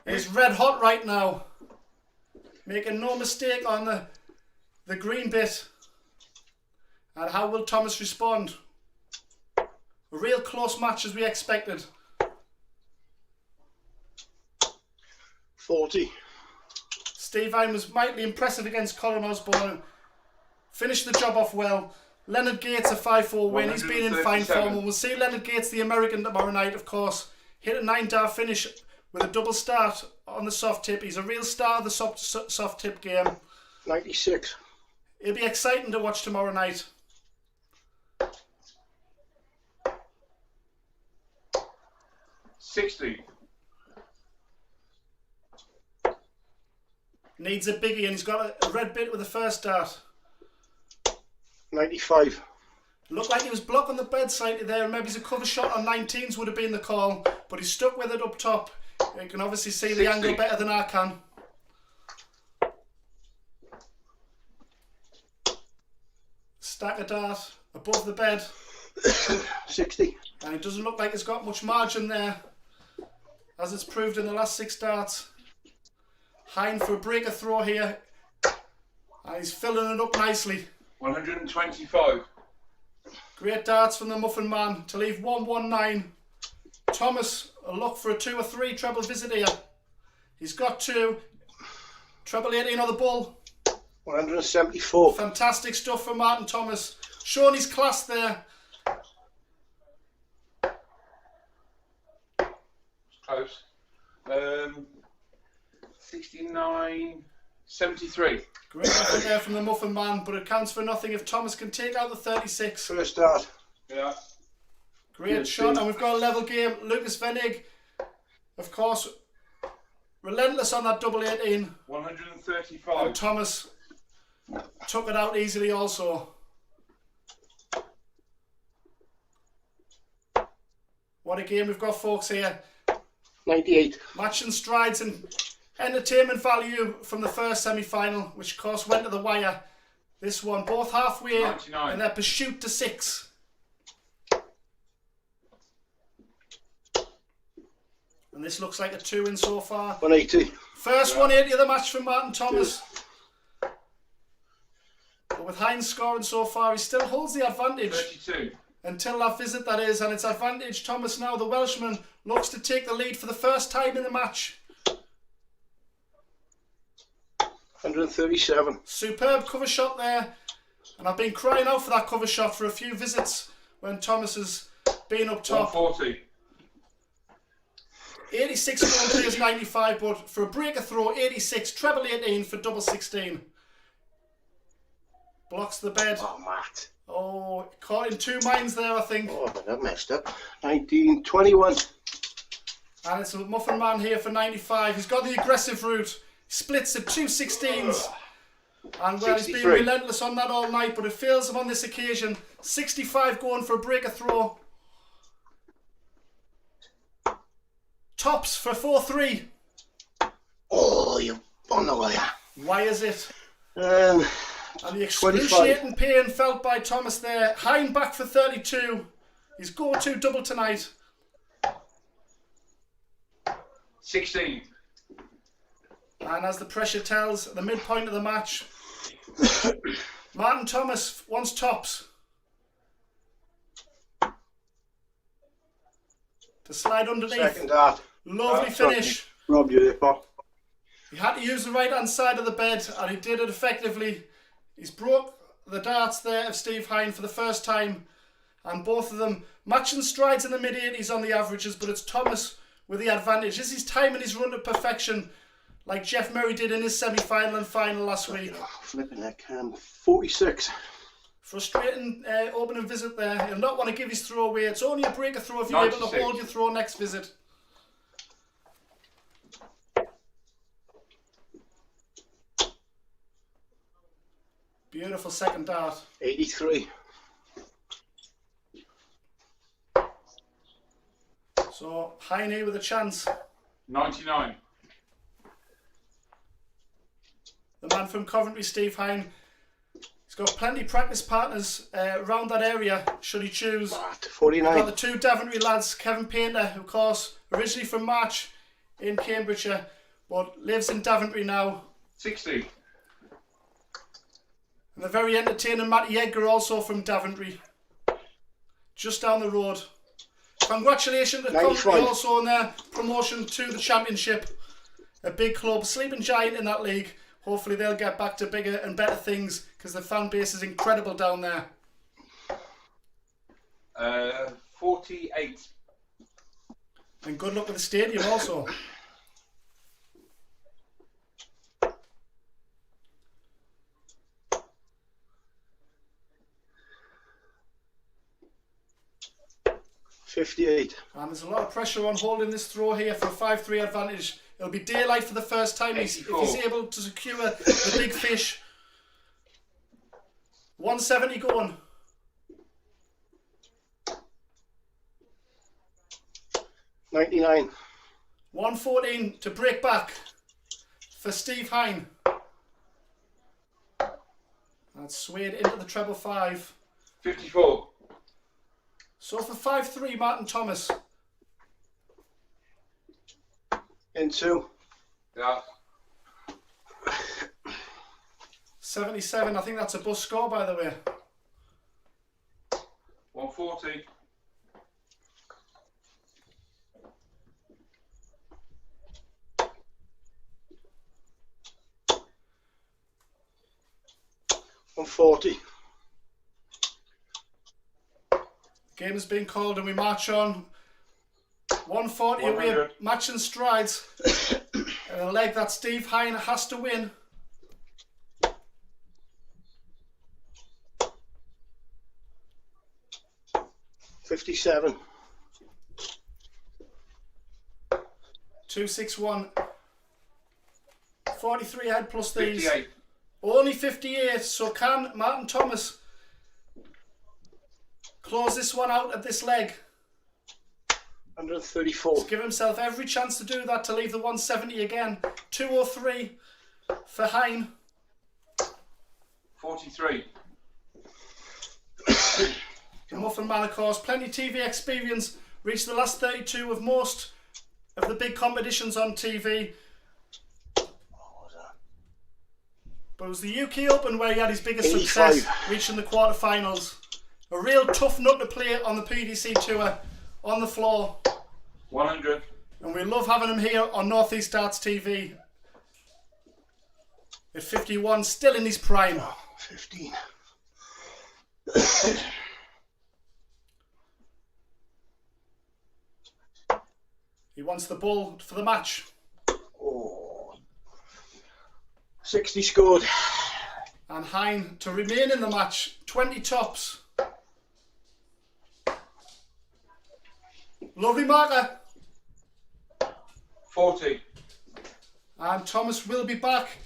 is red hot right now. Making no mistake on the green bit. And how will Thomas respond? A real close match as we expected. 40. Steve Hine was mightily impressive against Colin Osborne. Finished the job off well. Leonard Gates a 5-4 win. He's been in fine 137. form, and we'll see Leonard Gates, the American, tomorrow night, of course. Hit a 9-dart finish with a double start on the soft tip. He's a real star of the soft tip game. 96. It'll be exciting to watch tomorrow night. $60. Needs a biggie, and he's got a red bit with the first dart. 95. Looked like he was blocking the bed slightly there, and maybe his cover shot on 19s would have been the call, but he's stuck with it up top. You can obviously see the 60. angle better than I can. Stack a dart above the bed, 60. and it doesn't look like it's got much margin there, as it's proved in the last 6 darts. Hine for a breaker throw here, and he's filling it up nicely. 125. Great darts from the Muffin Man to leave 119. Thomas, a look for a 2 or 3 treble visit here. He's got 2. Treble 18 on the bull. 174. Fantastic stuff from Martin Thomas. Showing his class there. Close. 69. 73. Great effort there from the Muffin Man, but it counts for nothing if Thomas can take out the 36. First dart. Yeah. Great shot, and we've got a level game. Lukas Wenig, of course, relentless on that double 18. 135. And Thomas took it out easily also. What a game we've got, folks, here. 98. Matching strides and entertainment value from the first semi-final, which of course went to the wire. This one, both halfway 99. in their pursuit to 6. And this looks like a 2-in so far. 180. First 180 of the match from Martin Thomas. But with Hine scoring so far, he still holds the advantage. 32. Until that visit, that is, and it's advantage Thomas now. The Welshman looks to take the lead for the first time in the match. 137. Superb cover shot there, and I've been crying out for that cover shot for a few visits when Thomas has been up top. 140. 86 going players 95, but for a breaker throw 86, treble 18 for double 16. Blocks the bed. Oh, Matt. Oh, caught in 2 minds there, I think. Oh, that messed up. 1921. And it's a Muffin Man here for 95. He's got the aggressive route. He splits at 2 16s. And well, he's been 63. relentless on that all night, but it fails him on this occasion. 65 going for a breaker throw. Tops for 4-3. Oh, you on the wire. Why is it? Um, And the excruciating pain felt by Thomas there. Hine back for 32. His go-to double tonight. 16. And as the pressure tells, at the midpoint of the match, Martin Thomas wants tops. To slide underneath. second dart. Lovely finish. Robbed you there, Paul. He had to use the right hand side of the bed, and he did it effectively. He's broke the darts there of Steve Hine for the first time, and both of them matching strides in the mid-80s on the averages, but it's Thomas with the advantage. This is timing his run to perfection, like Jeff Murray did in his semi-final and final last week. Oh, flipping that cam. 46. Frustrating opening visit there. He'll not want to give his throw away. It's only a breaker throw if you're able to 96. hold your throw next visit. Beautiful second dart. 83. So Hine with a chance. 99. The man from Coventry, Steve Hine. He's got plenty of practice partners around that area, should he choose. Matt, Got 49. the 2 Daventry lads, Kevin Painter, of course, originally from March in Cambridgeshire, but lives in Daventry now. 60. And the very entertaining Matty Edgar, also from Daventry, just down the road. Congratulations to Coventry 95. also on their promotion to the Championship. A big club, sleeping giant in that league. Hopefully they'll get back to bigger and better things because the fan base is incredible down there. 48. And good luck with the stadium also. $58. And there's a lot of pressure on holding this throw here for a 5-3 advantage. It'll be daylight for the first time if he's able to secure the big fish. 170 going. 99. 114 to break back for Steve Hine. That's swayed into the treble 5. 54. So for 5-3, Martin Thomas. Into. Yeah. 77, I think that's a bus score by the way. 140. 140. Game has been called and we march on. 140 away, 100. matching strides. And a leg that Steve Hine has to win. $57. 261. 43 head plus these. 58. Only 58. So can Martin Thomas close this one out at this leg? 134. He's given himself every chance to do that to leave the 170 again. 203 for Hine. 43. The Muffin Man, of course, plenty of TV experience. Reached the last 32 of most of the big competitions on TV. But it was the UK Open where he had his biggest 85. success, reaching the quarterfinals. A real tough nut to play on the PDC Tour, on the floor. 100. And we love having him here on North East Darts TV. At 51, still in his prime. 15. He wants the ball for the match. Oh. 60 scored. And Hine to remain in the match. 20 tops. Lovely marker. 40. And Thomas will be back.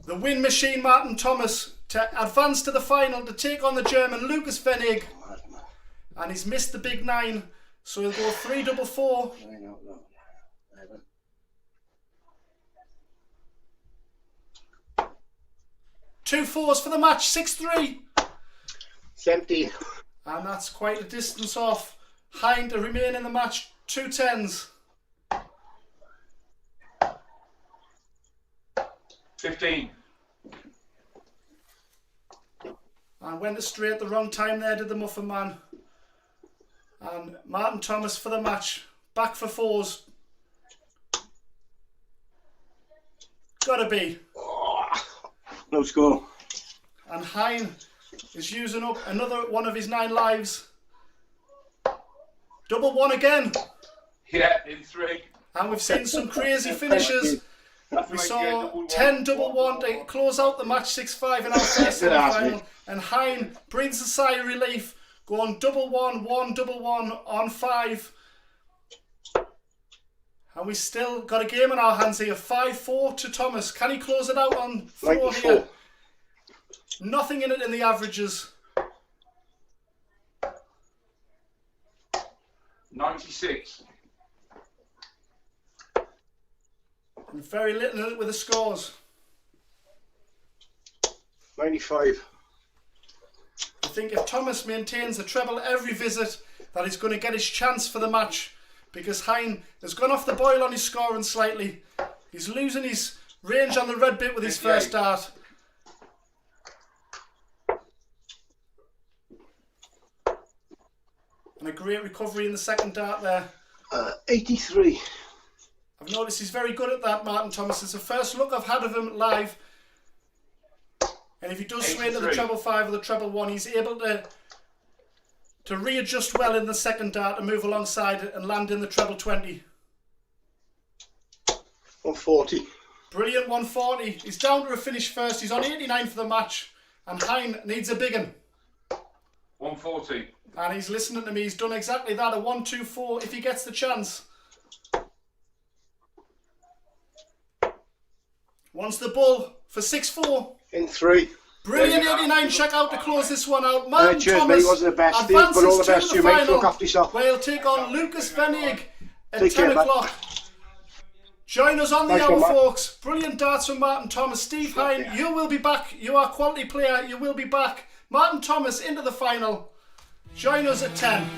The win machine, Martin Thomas, to advance to the final to take on the German Lukas Wenig. And he's missed the big 9, so he'll go 3-4-4. 2 4s for the match, 6-3. 17. And that's quite a distance off. Hine to remain in the match, 2 10s. 15. And went astray at the wrong time there, did the Muffin Man. And Martin Thomas for the match. Back for 4s. Gotta be. No score. And Hine is using up another one of his 9 lives. Double 1 again. Yeah, in 3. And we've seen some crazy finishes. We saw 10 double 1 to close out the match 6-5 in our first semi-final. And Hine brings a sigh of relief, going double 1, 1, double 1 on 5. And we still got a game in our hands here. 5-4 to Thomas. Can he close it out on 4 94. here? Nothing in it in the averages. 96. And very little in it with the scores. 95. I think if Thomas maintains a treble every visit, that he's going to get his chance for the match. Because Hine has gone off the boil on his scoring slightly. He's losing his range on the red bit with his 58. first dart. And a great recovery in the second dart there. 83. I've noticed he's very good at that, Martin Thomas. It's the first look I've had of him live. And if he does sway to the 83. treble 5 or the treble 1, he's able to to readjust well in the second dart to move alongside it and land in the treble 20. 140. Brilliant 140. He's down to a finish first. He's on 89 for the match. And Hine needs a big one. 140. And he's listening to me. He's done exactly that. A 1-2-4 if he gets the chance. Wants the bull for 6-4. In 3. Brilliant 89 check out to close this one out. Martin cheers, Thomas mate. Wasn't the best, Steve, advances but all the to best the to you, mate. final, Look after yourself. where he'll take on Lukas Wenig at Take 10 care, mate. o'clock. Join us on the Nice hour, one, Matt. folks. Brilliant darts from Martin Thomas. Steve Hine, you will be back. You are a quality player. You will be back. Martin Thomas into the final. Join us at 10.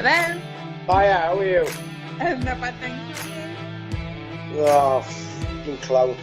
Hello? Hiya, how are you? Not bad, thank you. Oh, fucking clown.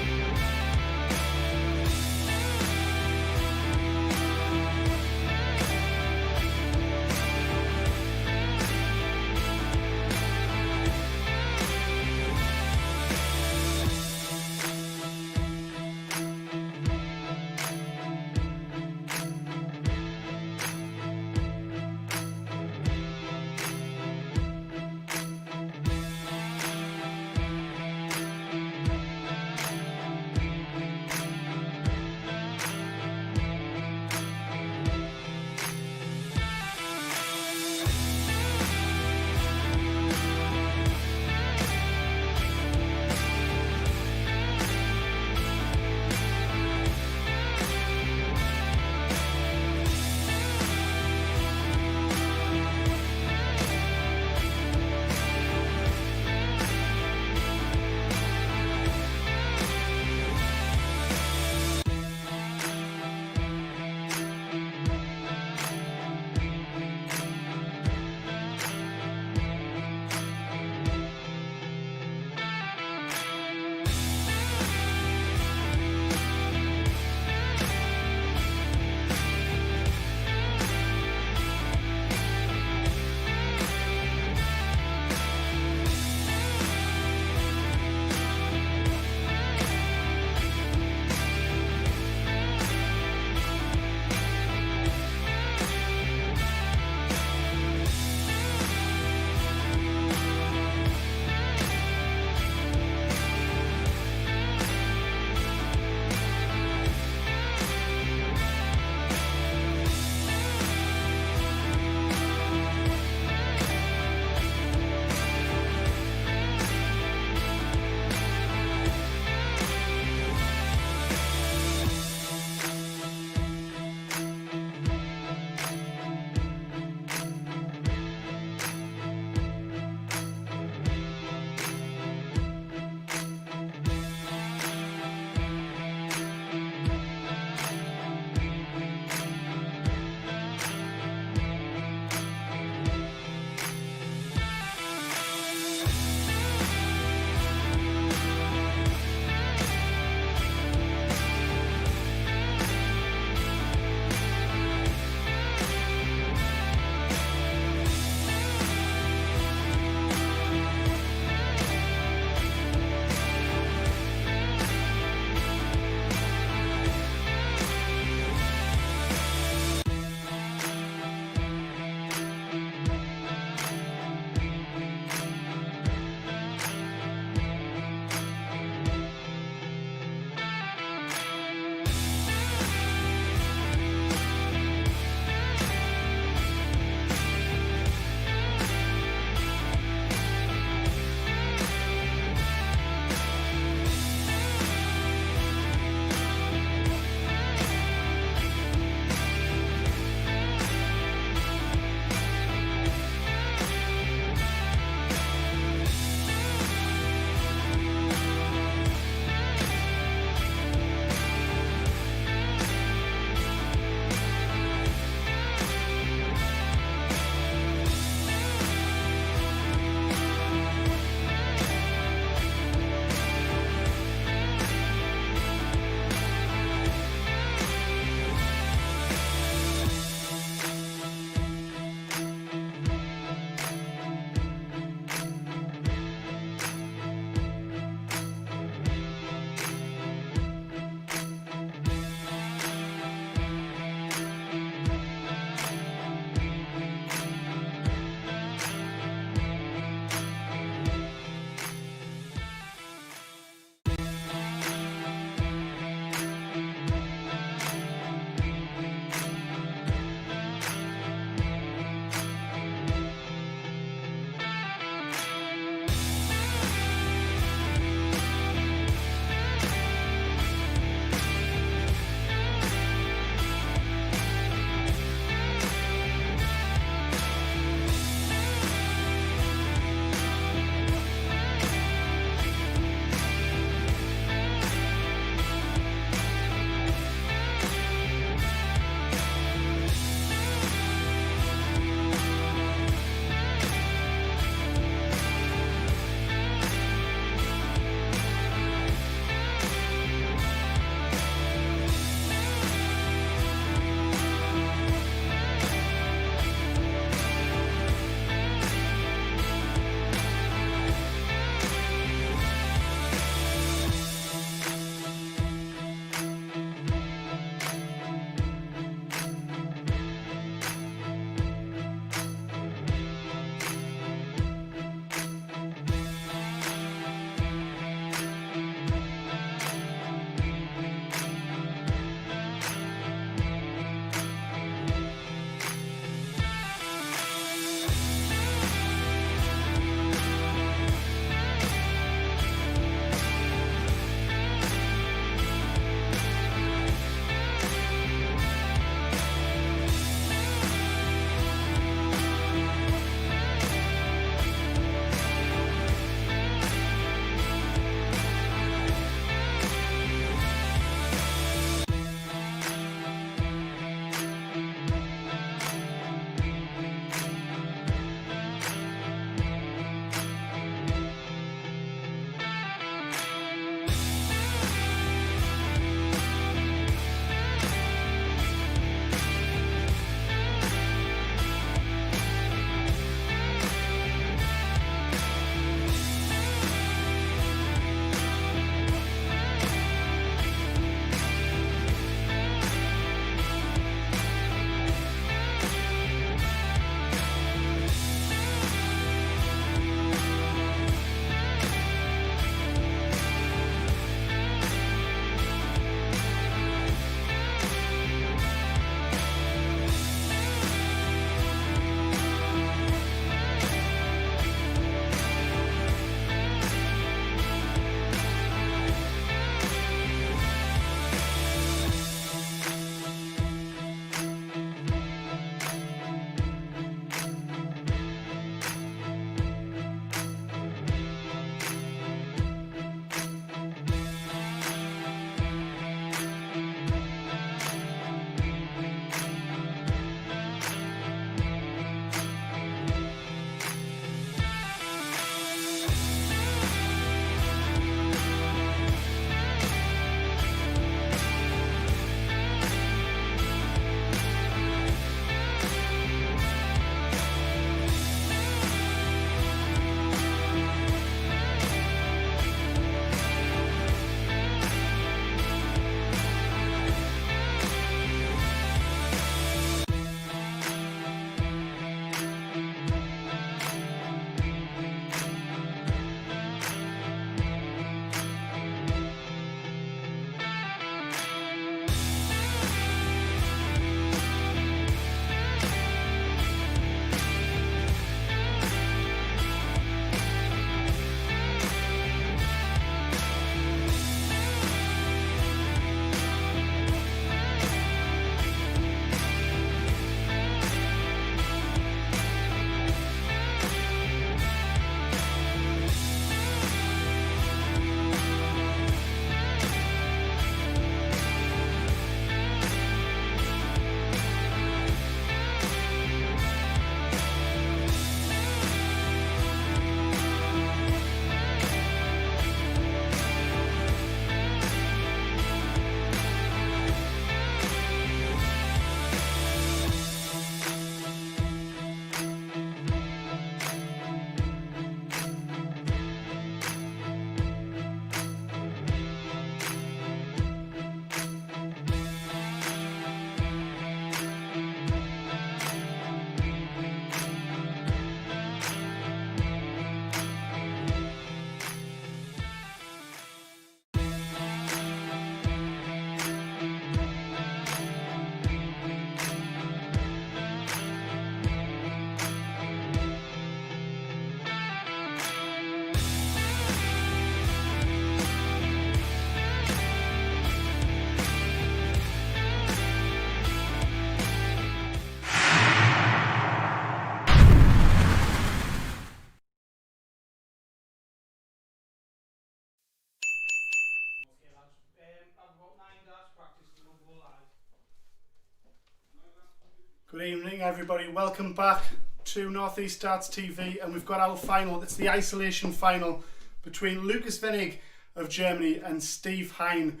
Good evening, everybody. Welcome back to Northeast Darts TV, and we've got our final. It's the isolation final between Lukas Wenig of Germany and Steve Hine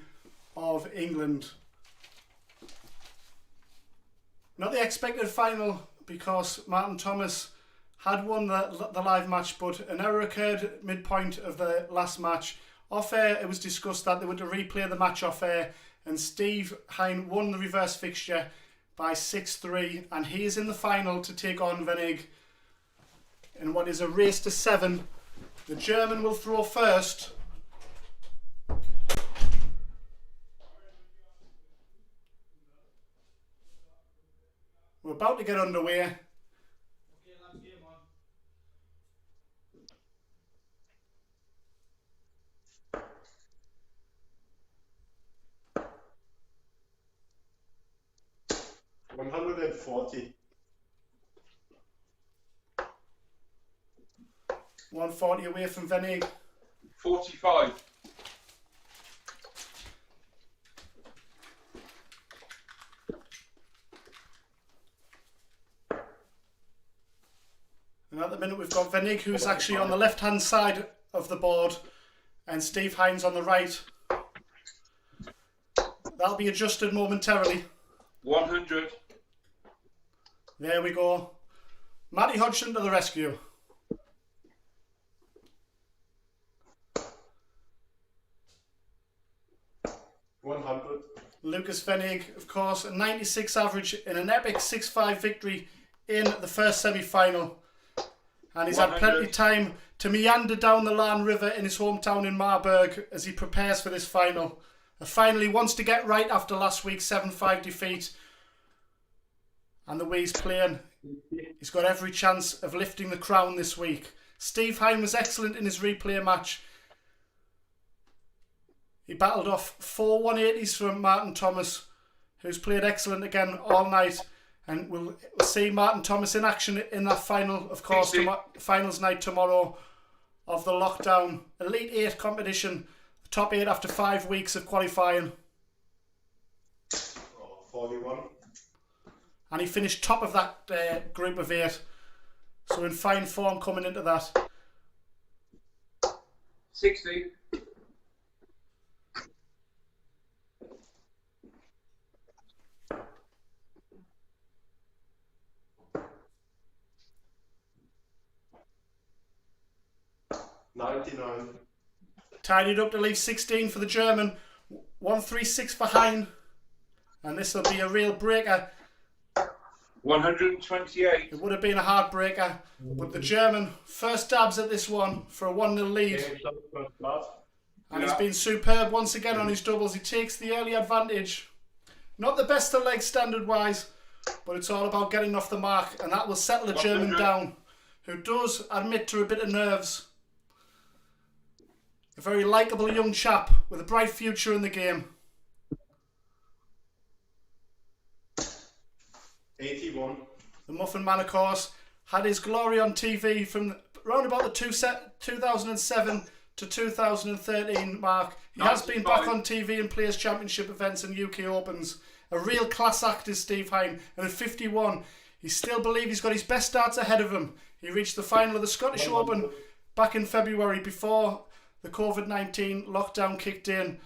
of England. Not the expected final because Martin Thomas had won the live match, but an error occurred at midpoint of the last match. Off air, it was discussed that they were to replay the match off air, and Steve Hine won the reverse fixture by 6-3, and he is in the final to take on Wenig in what is a race to 7. The German will throw first. We're about to get underway. 140. 140 away from Wenig. 45. And at the minute we've got Wenig, who's actually on the left hand side of the board, and Steve Hine's on the right. That'll be adjusted momentarily. 100. There we go. Matty Hodgson to the rescue. Lukas Wenig, of course, a 96 average in an epic 6-5 victory in the first semi-final. And he's had plenty of time to meander down the Lahn River in his hometown in Marburg as he prepares for this final. A final he wants to get right after last week's 7-5 defeat. And the way he's playing, he's got every chance of lifting the crown this week. Steve Hine was excellent in his replay match. He battled off 4 180s from Martin Thomas, who's played excellent again all night. And we'll see Martin Thomas in action in that final, of course, finals night tomorrow of the lockdown Elite 8 competition. The top 8 after 5 weeks of qualifying. 41. And he finished top of that group of 8. So in fine form coming into that. 60. 99. Tidied up to leave 16 for the German. 136 for Hine. And this will be a real breaker. 128. It would have been a hard breaker. But the German first dabs at this one for a 1-0 lead. And he's been superb once again on his doubles. He takes the early advantage. Not the best of legs standard wise, but it's all about getting off the mark. And that will settle the German down, who does admit to a bit of nerves. A very likeable young chap with a bright future in the game. 81. The Muffin Man, of course, had his glory on TV from around about the 2007 to 2013 mark. He has been back on TV in Players' Championship events and UK Opens. A real class act is Steve Hine. And at 51, he still believes he's got his best darts ahead of him. He reached the final of the Scottish Open back in February before the COVID-19 lockdown kicked in,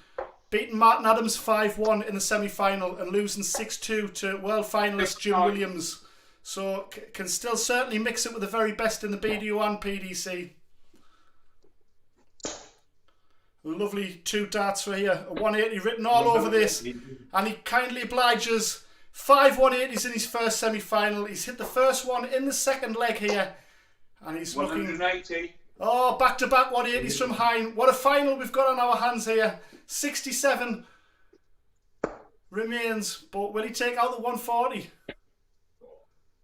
beating Martin Adams 5-1 in the semi-final and losing 6-2 to world finalist Jim Williams. So can still certainly mix it with the very best in the BDO and PDC. Lovely 2 darts for here. A 180 written all over this. And he kindly obliges. 5 180s in his first semi-final. He's hit the first one in the second leg here. And he's 180. looking... Oh, back-to-back 180s from Hine. What a final we've got on our hands here. 67 remains, but will he take out the 140?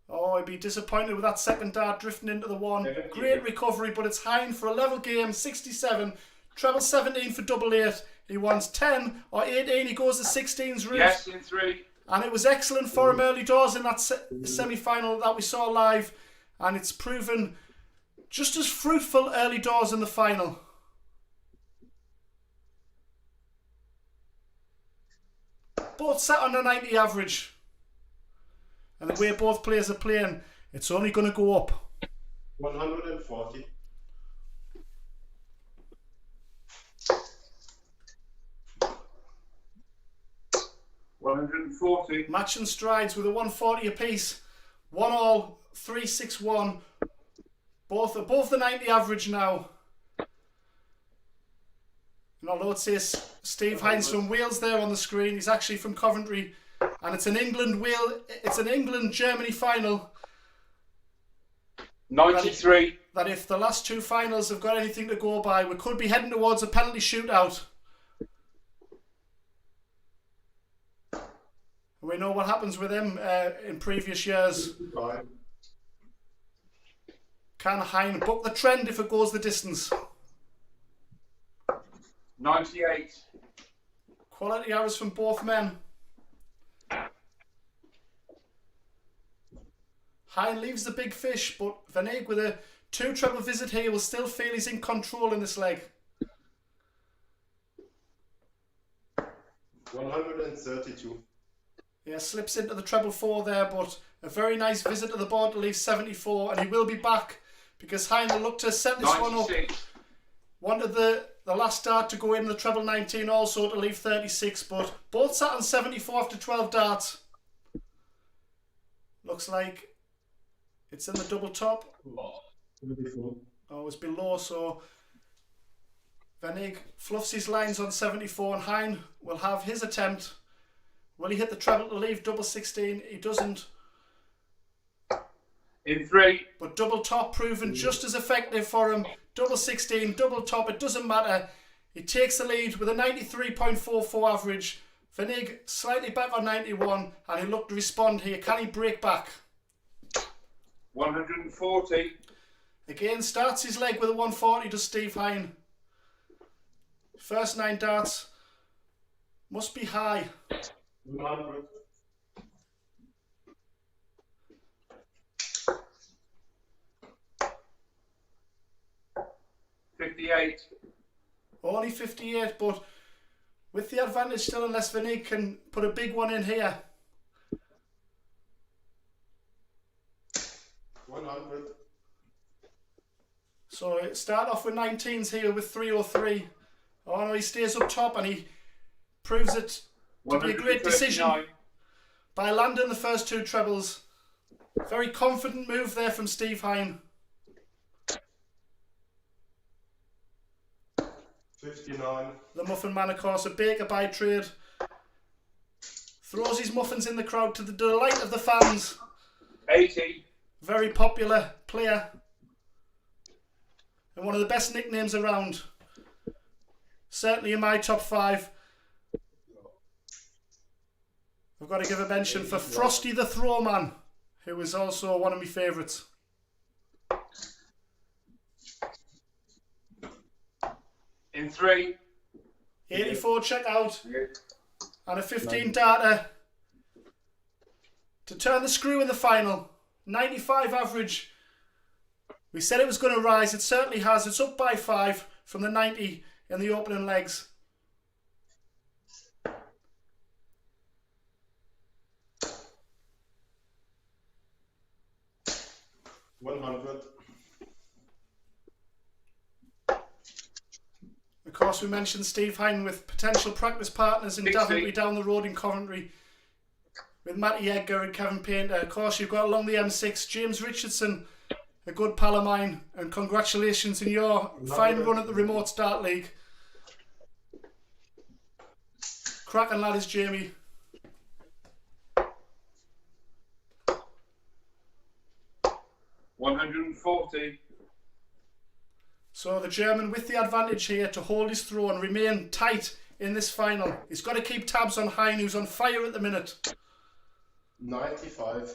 Oh, he'd be disappointed with that second dart drifting into the 1. Great recovery, but it's Hine for a level game. 67. Treble 17 for double 8. He wants 10 or 18. He goes the 16s route. Yes, in 3. And it was excellent for him early doors in that semi-final that we saw live. And it's proven just as fruitful early doors in the final. both sat on a 90 average. And the way both players are playing, it's only going to go up. 140. Matching strides with a 140 apiece. 1-all, 3-6-1. Both above the 90 average now. And although it says Steve Hines from Wales there on the screen, he's actually from Coventry. And it's an England-Germany final. 93. That if the last two finals have got anything to go by, we could be heading towards a penalty shootout. We know what happens with them in previous years. Can Hine buck the trend if it goes the distance? 98. Quality arrows from both men. Hine leaves the big fish, but Wenig with a 2 treble visit here will still feel he's in control in this leg. 132. Yeah, slips into the treble 4 there, but a very nice visit to the board to leave 74, and he will be back because Hine will look to set this one up. 96. Wanted the last dart to go in the treble 19 also to leave 36, but both sat on 74 after 12 darts. Looks like it's in the double top. Oh, it's below, so Wenig fluffs his lines on 74 and Hine will have his attempt. Will he hit the treble to leave double 16? He doesn't. In 3. But double top proven just as effective for him. Double 16, double top, it doesn't matter. He takes the lead with a 93.44 average. Wenig slightly back on 91 and he'll look to respond here. Can he break back? 140. Again, starts his leg with a 140 to Steve Hine. First 9 darts must be high. 100. Only 58, but with the advantage still, unless Wenig can put a big one in here. 100. So it start off with 19s here with 303. Oh no, he stays up top and he proves it to be a great decision by landing the first 2 trebles. Very confident move there from Steve Hine. 59. The muffin man, of course, a baker by trade. Throws his muffins in the crowd to the delight of the fans. 80. Very popular player. And one of the best nicknames around. Certainly in my top 5. I've got to give a mention for Frosty the Throwman, who is also one of my favourites. In 3. 84 check out. And a 15 darter to turn the screw in the final. 95 average. We said it was going to rise. It certainly has. It's up by 5 from the 90 in the opening legs. Of course, we mentioned Steve Hine with potential practice partners in Daventry down the road in Coventry with Matty Edgar and Kevin Painter. Of course, you've got along the M6 James Richardson, a good pal of mine, and congratulations on your fine run at the Remote Start League. Cracking lad is Jamie. $140. So the German with the advantage here to hold his throw and remain tight in this final. He's got to keep tabs on Hine, who's on fire at the minute. 95.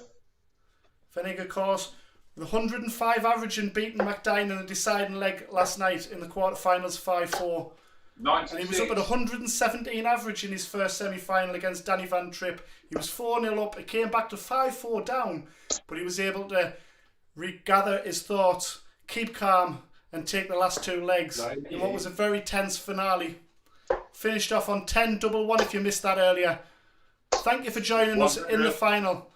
Wenig, of course, with 105 average and beating McDine in the deciding leg last night in the quarterfinals 5-4. 96. And he was up at 117 average in his first semi-final against Danny Van Trijp. He was 4-0 up. It came back to 5-4 down, but he was able to regather his thoughts, keep calm, and take the last 2 legs in what was a very tense finale. Finished off on 10 double 1 if you missed that earlier. Thank you for joining us in the final.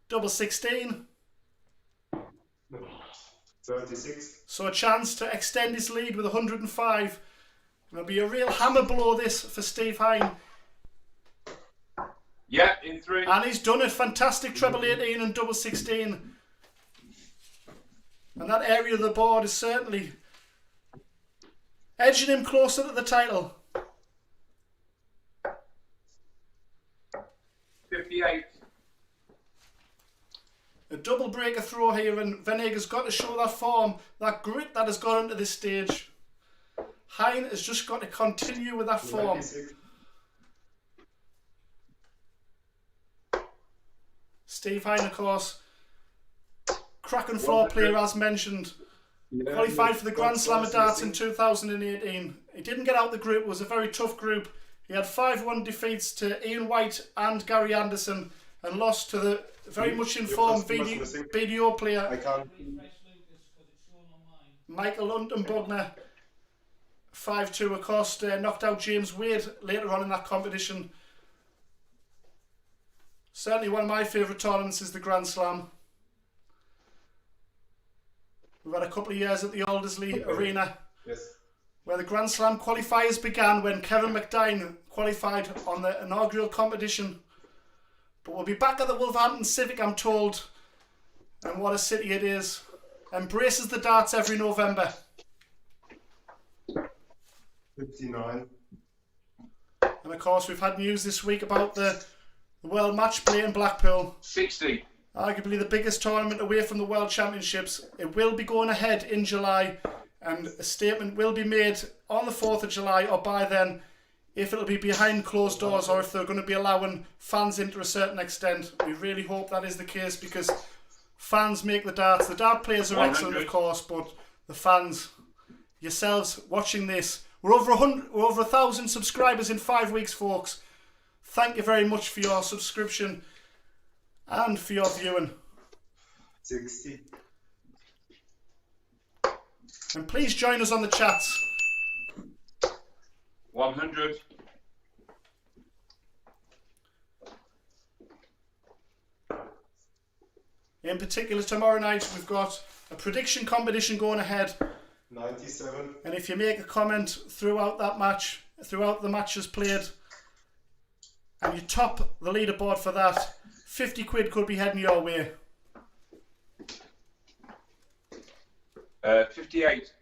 Double 16. 36. So a chance to extend his lead with 105. It'll be a real hammer blow this for Steve Hine. Yeah, in 3. And he's done it. Fantastic treble 18 and double 16. And that area of the board is certainly edging him closer to the title. 58. A double breaker throw here, and Wenig has got to show that form, that grit that has got into this stage. Hine has just got to continue with that form. 96. Steve Hine, of course, cracking floor player as mentioned. Qualified for the Grand Slam of Darts in 2018. He didn't get out the group. It was a very tough group. He had 5-1 defeats to Ian White and Gary Anderson and lost to the very much informed BDO player I can't. Michael Undenbugner. 5-2, of course, knocked out James Wade later on in that competition. Certainly one of my favourite tournaments is the Grand Slam. We've had a couple of years at the Aldersley Arena, Yes. where the Grand Slam qualifiers began when Kevin McDine qualified on the inaugural competition. But we'll be back at the Wolverhampton Civic, I'm told. And what a city it is. Embraces the darts every November. 59. And of course we've had news this week about the World Match Play in Blackpool. 60. Arguably the biggest tournament away from the World Championships. It will be going ahead in July, and a statement will be made on the 4th of July or by then if it'll be behind closed doors or if they're going to be allowing fans in to a certain extent. We really hope that is the case, because fans make the darts. The dart players are 100. excellent, of course, but the fans, yourselves watching this, we're over 1,000 subscribers in 5 weeks, folks. Thank you very much for your subscription and for your viewing. 60. And please join us on the chats. 100. In particular, tomorrow night we've got a prediction competition going ahead. 97. And if you make a comment throughout that match, throughout the matches played, and you top the leaderboard for that, 50 quid could be heading your way. 58.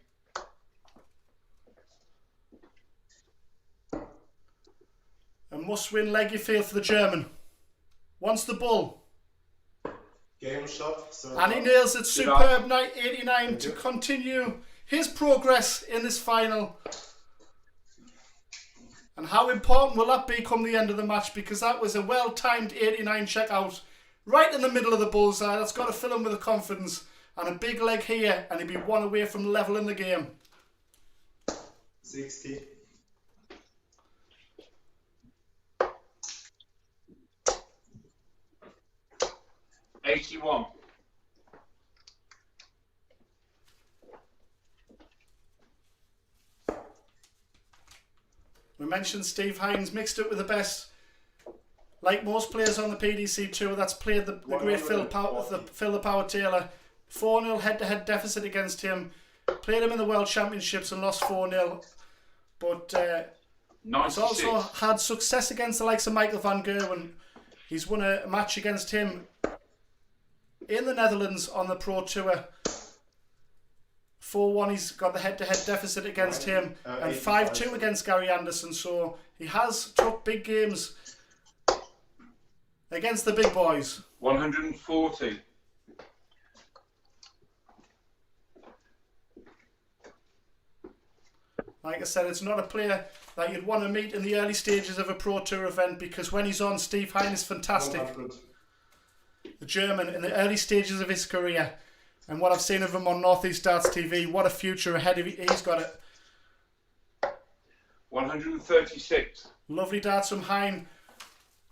A must-win leg you feel for the German. Wants the bull. Game shot. So And he nails it. Superb night 89 to continue his progress in this final. And how important will that be come the end of the match? Because that was a well-timed 89 checkout. Right in the middle of the bullseye. That's got to fill him with the confidence. And a big leg here. And he'd be one away from level in the game. 60. $81. We mentioned Steve Hines mixed it with the best. Like most players on the PDC tour, that's played the great Phil the Power Taylor. 4-0 head-to-head deficit against him. Played him in the World Championships and lost 4-0. But he's 96. also had success against the likes of Michael van Gerwen. He's won a match against him in the Netherlands on the Pro Tour. 4-1, he's got the head-to-head deficit against him, and 5-2 against Gary Anderson. So he has took big games against the big boys. 140. Like I said, it's not a player that you'd want to meet in the early stages of a Pro Tour event, because when he's on, Steve Hine is fantastic. 100. The German in the early stages of his career. And what I've seen of him on Northeast Darts TV, what a future ahead of he's got it. 136. Lovely darts from Hine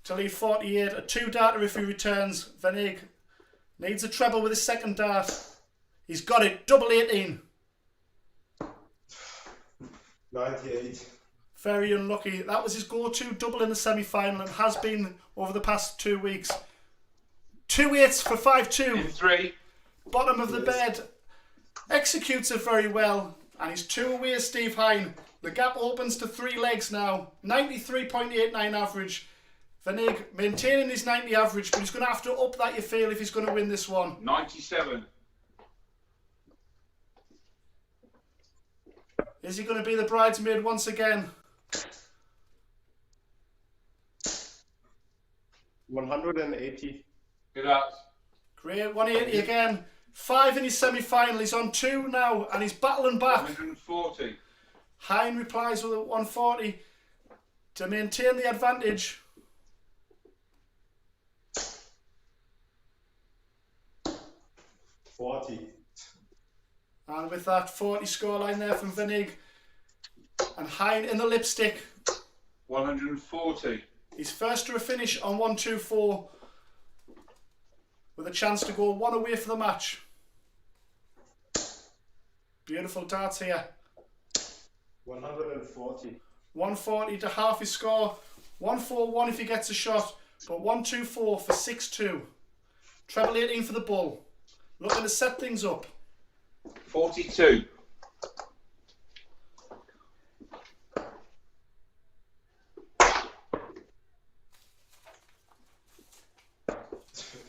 to leave 48. A 2-darter if he returns. Wenig needs a treble with his second dart. He's got it. Double 18. 98. Very unlucky. That was his go-to double in the semi-final and has been over the past 2 weeks. 2 8s for 5-2. In 3. Bottom of the bed. Executes it very well. And he's 2 away, Steve Hine. The gap opens to 3 legs now. 93.89 average. Wenig maintaining his 90 average, but he's going to have to up that, you feel, if he's going to win this one. 97. Is he going to be the bridesmaid once again? 180. Good out. Great, 180 again. 5 in his semi-final. He's on 2 now, and he's battling back. 140. Hine replies with a 140 to maintain the advantage. 40. And with that 40 scoreline there from Wenig and Hine in the lipstick. 140. He's first to a finish on 124 with a chance to go 1 away for the match. Beautiful darts here. 140. 140 to half his score. 141 if he gets a shot, but 124 for 6-2. Treble 18 for the bull. Looking to set things up. 42.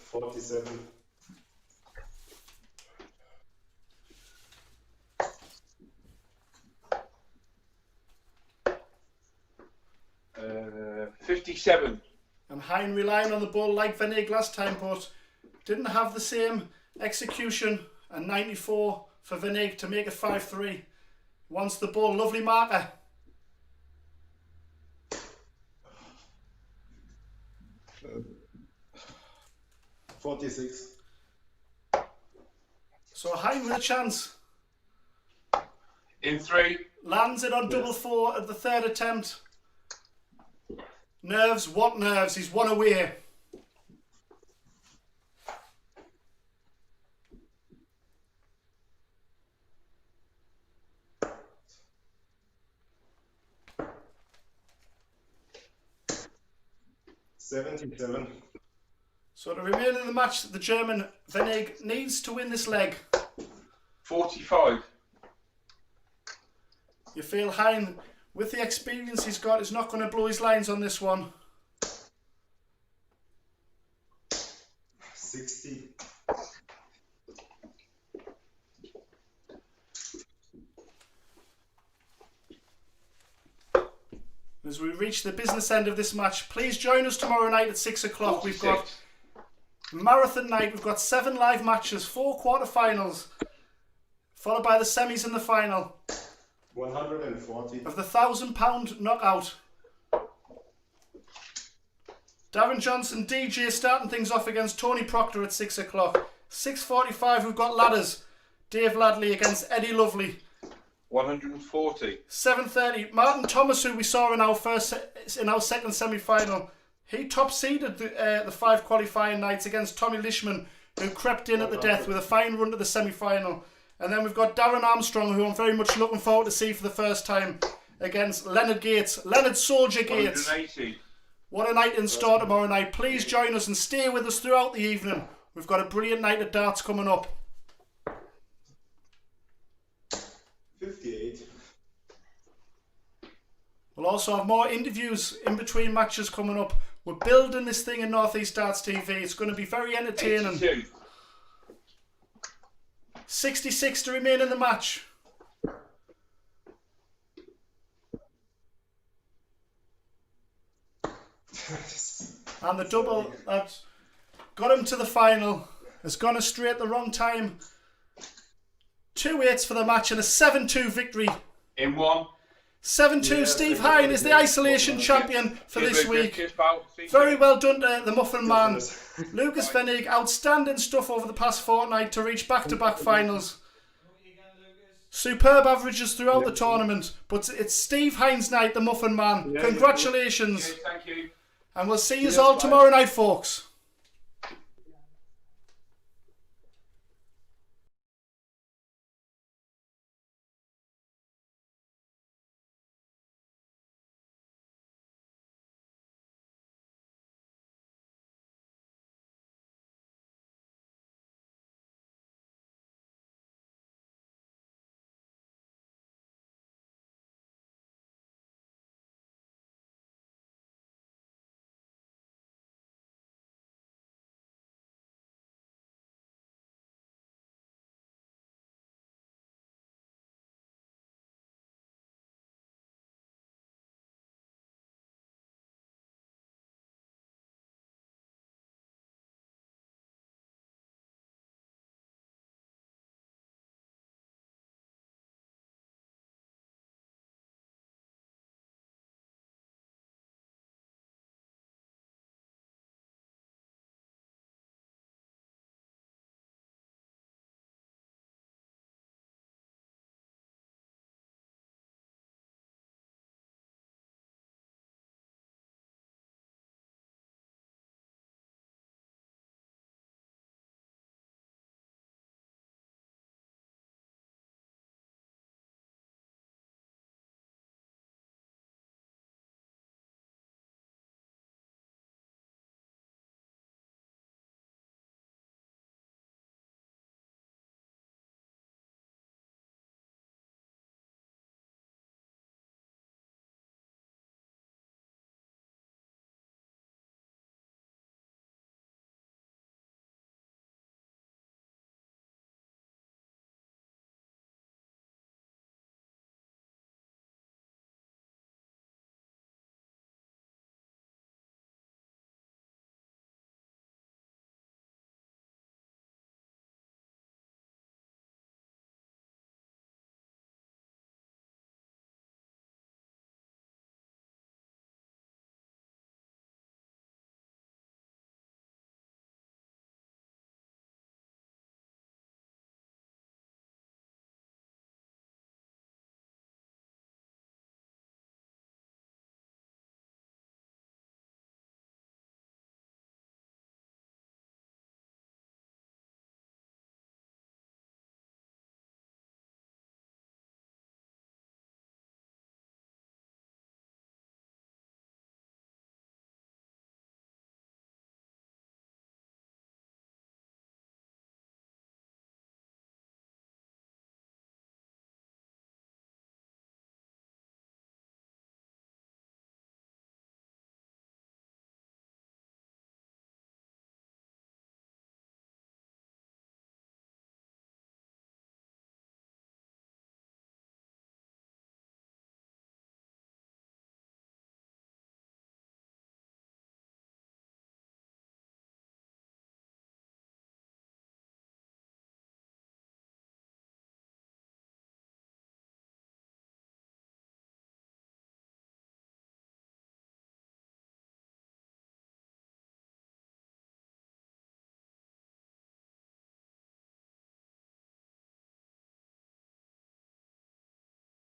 47. 57. And Hine relying on the bull like Wenig last time, but didn't have the same execution. And 94 for Wenig to make it 5-3. Wants the bull, lovely marker. 46. So Hine with a chance. In 3. Lands it on double 4 at the 3rd attempt. Nerves, what nerves? He's 1 away. $77. So to remain in the match, the German Wenig needs to win this leg. 45. You feel Hine, with the experience he's got, is not going to blow his lines on this one. 60. As we reach the business end of this match, please join us tomorrow night at 6 o'clock. We've got marathon night. We've got 7 live matches, 4 quarterfinals, followed by the semis and the final 140. of the £1,000 knockout. Darren Johnson, DJ, starting things off against Tony Proctor at 6 o'clock. 6:45, we've got ladders. Dave Ladley against Eddie Lovely. 140. 7:30, Martin Thomas, who we saw in our second semi-final. He top-seeded the 5 qualifying nights against Tommy Lishman, who crept in at the death with a fine run to the semi-final. And then we've got Darren Armstrong, who I'm very much looking forward to see for the first time, against Leonard Gates. Leonard Soldier Gates. 180. What a night in store tomorrow night. Please join us and stay with us throughout the evening. We've got a brilliant night of darts coming up. 58. We'll also have more interviews in between matches coming up. We're building this thing in North East Darts TV. It's going to be very entertaining. 82. 66 to remain in the match. And the double that got him to the final has gone astray at the wrong time. 2 8s for the match and a 7-2 victory. In 1. 7-2, Yeah, Steve thank you. Hine is the isolation champion for Cheers, this Lukas. week. Cheers, pal. See you Very soon. well done to the Muffin Man. Lucas Wenig, outstanding stuff over the past fortnight to reach back-to-back finals. Superb averages throughout the tournament, but it's Steve Hine's night, the Muffin Man. Yeah, Congratulations. Cheers, thank you. And we'll see you Yes, all bye. tomorrow night, folks.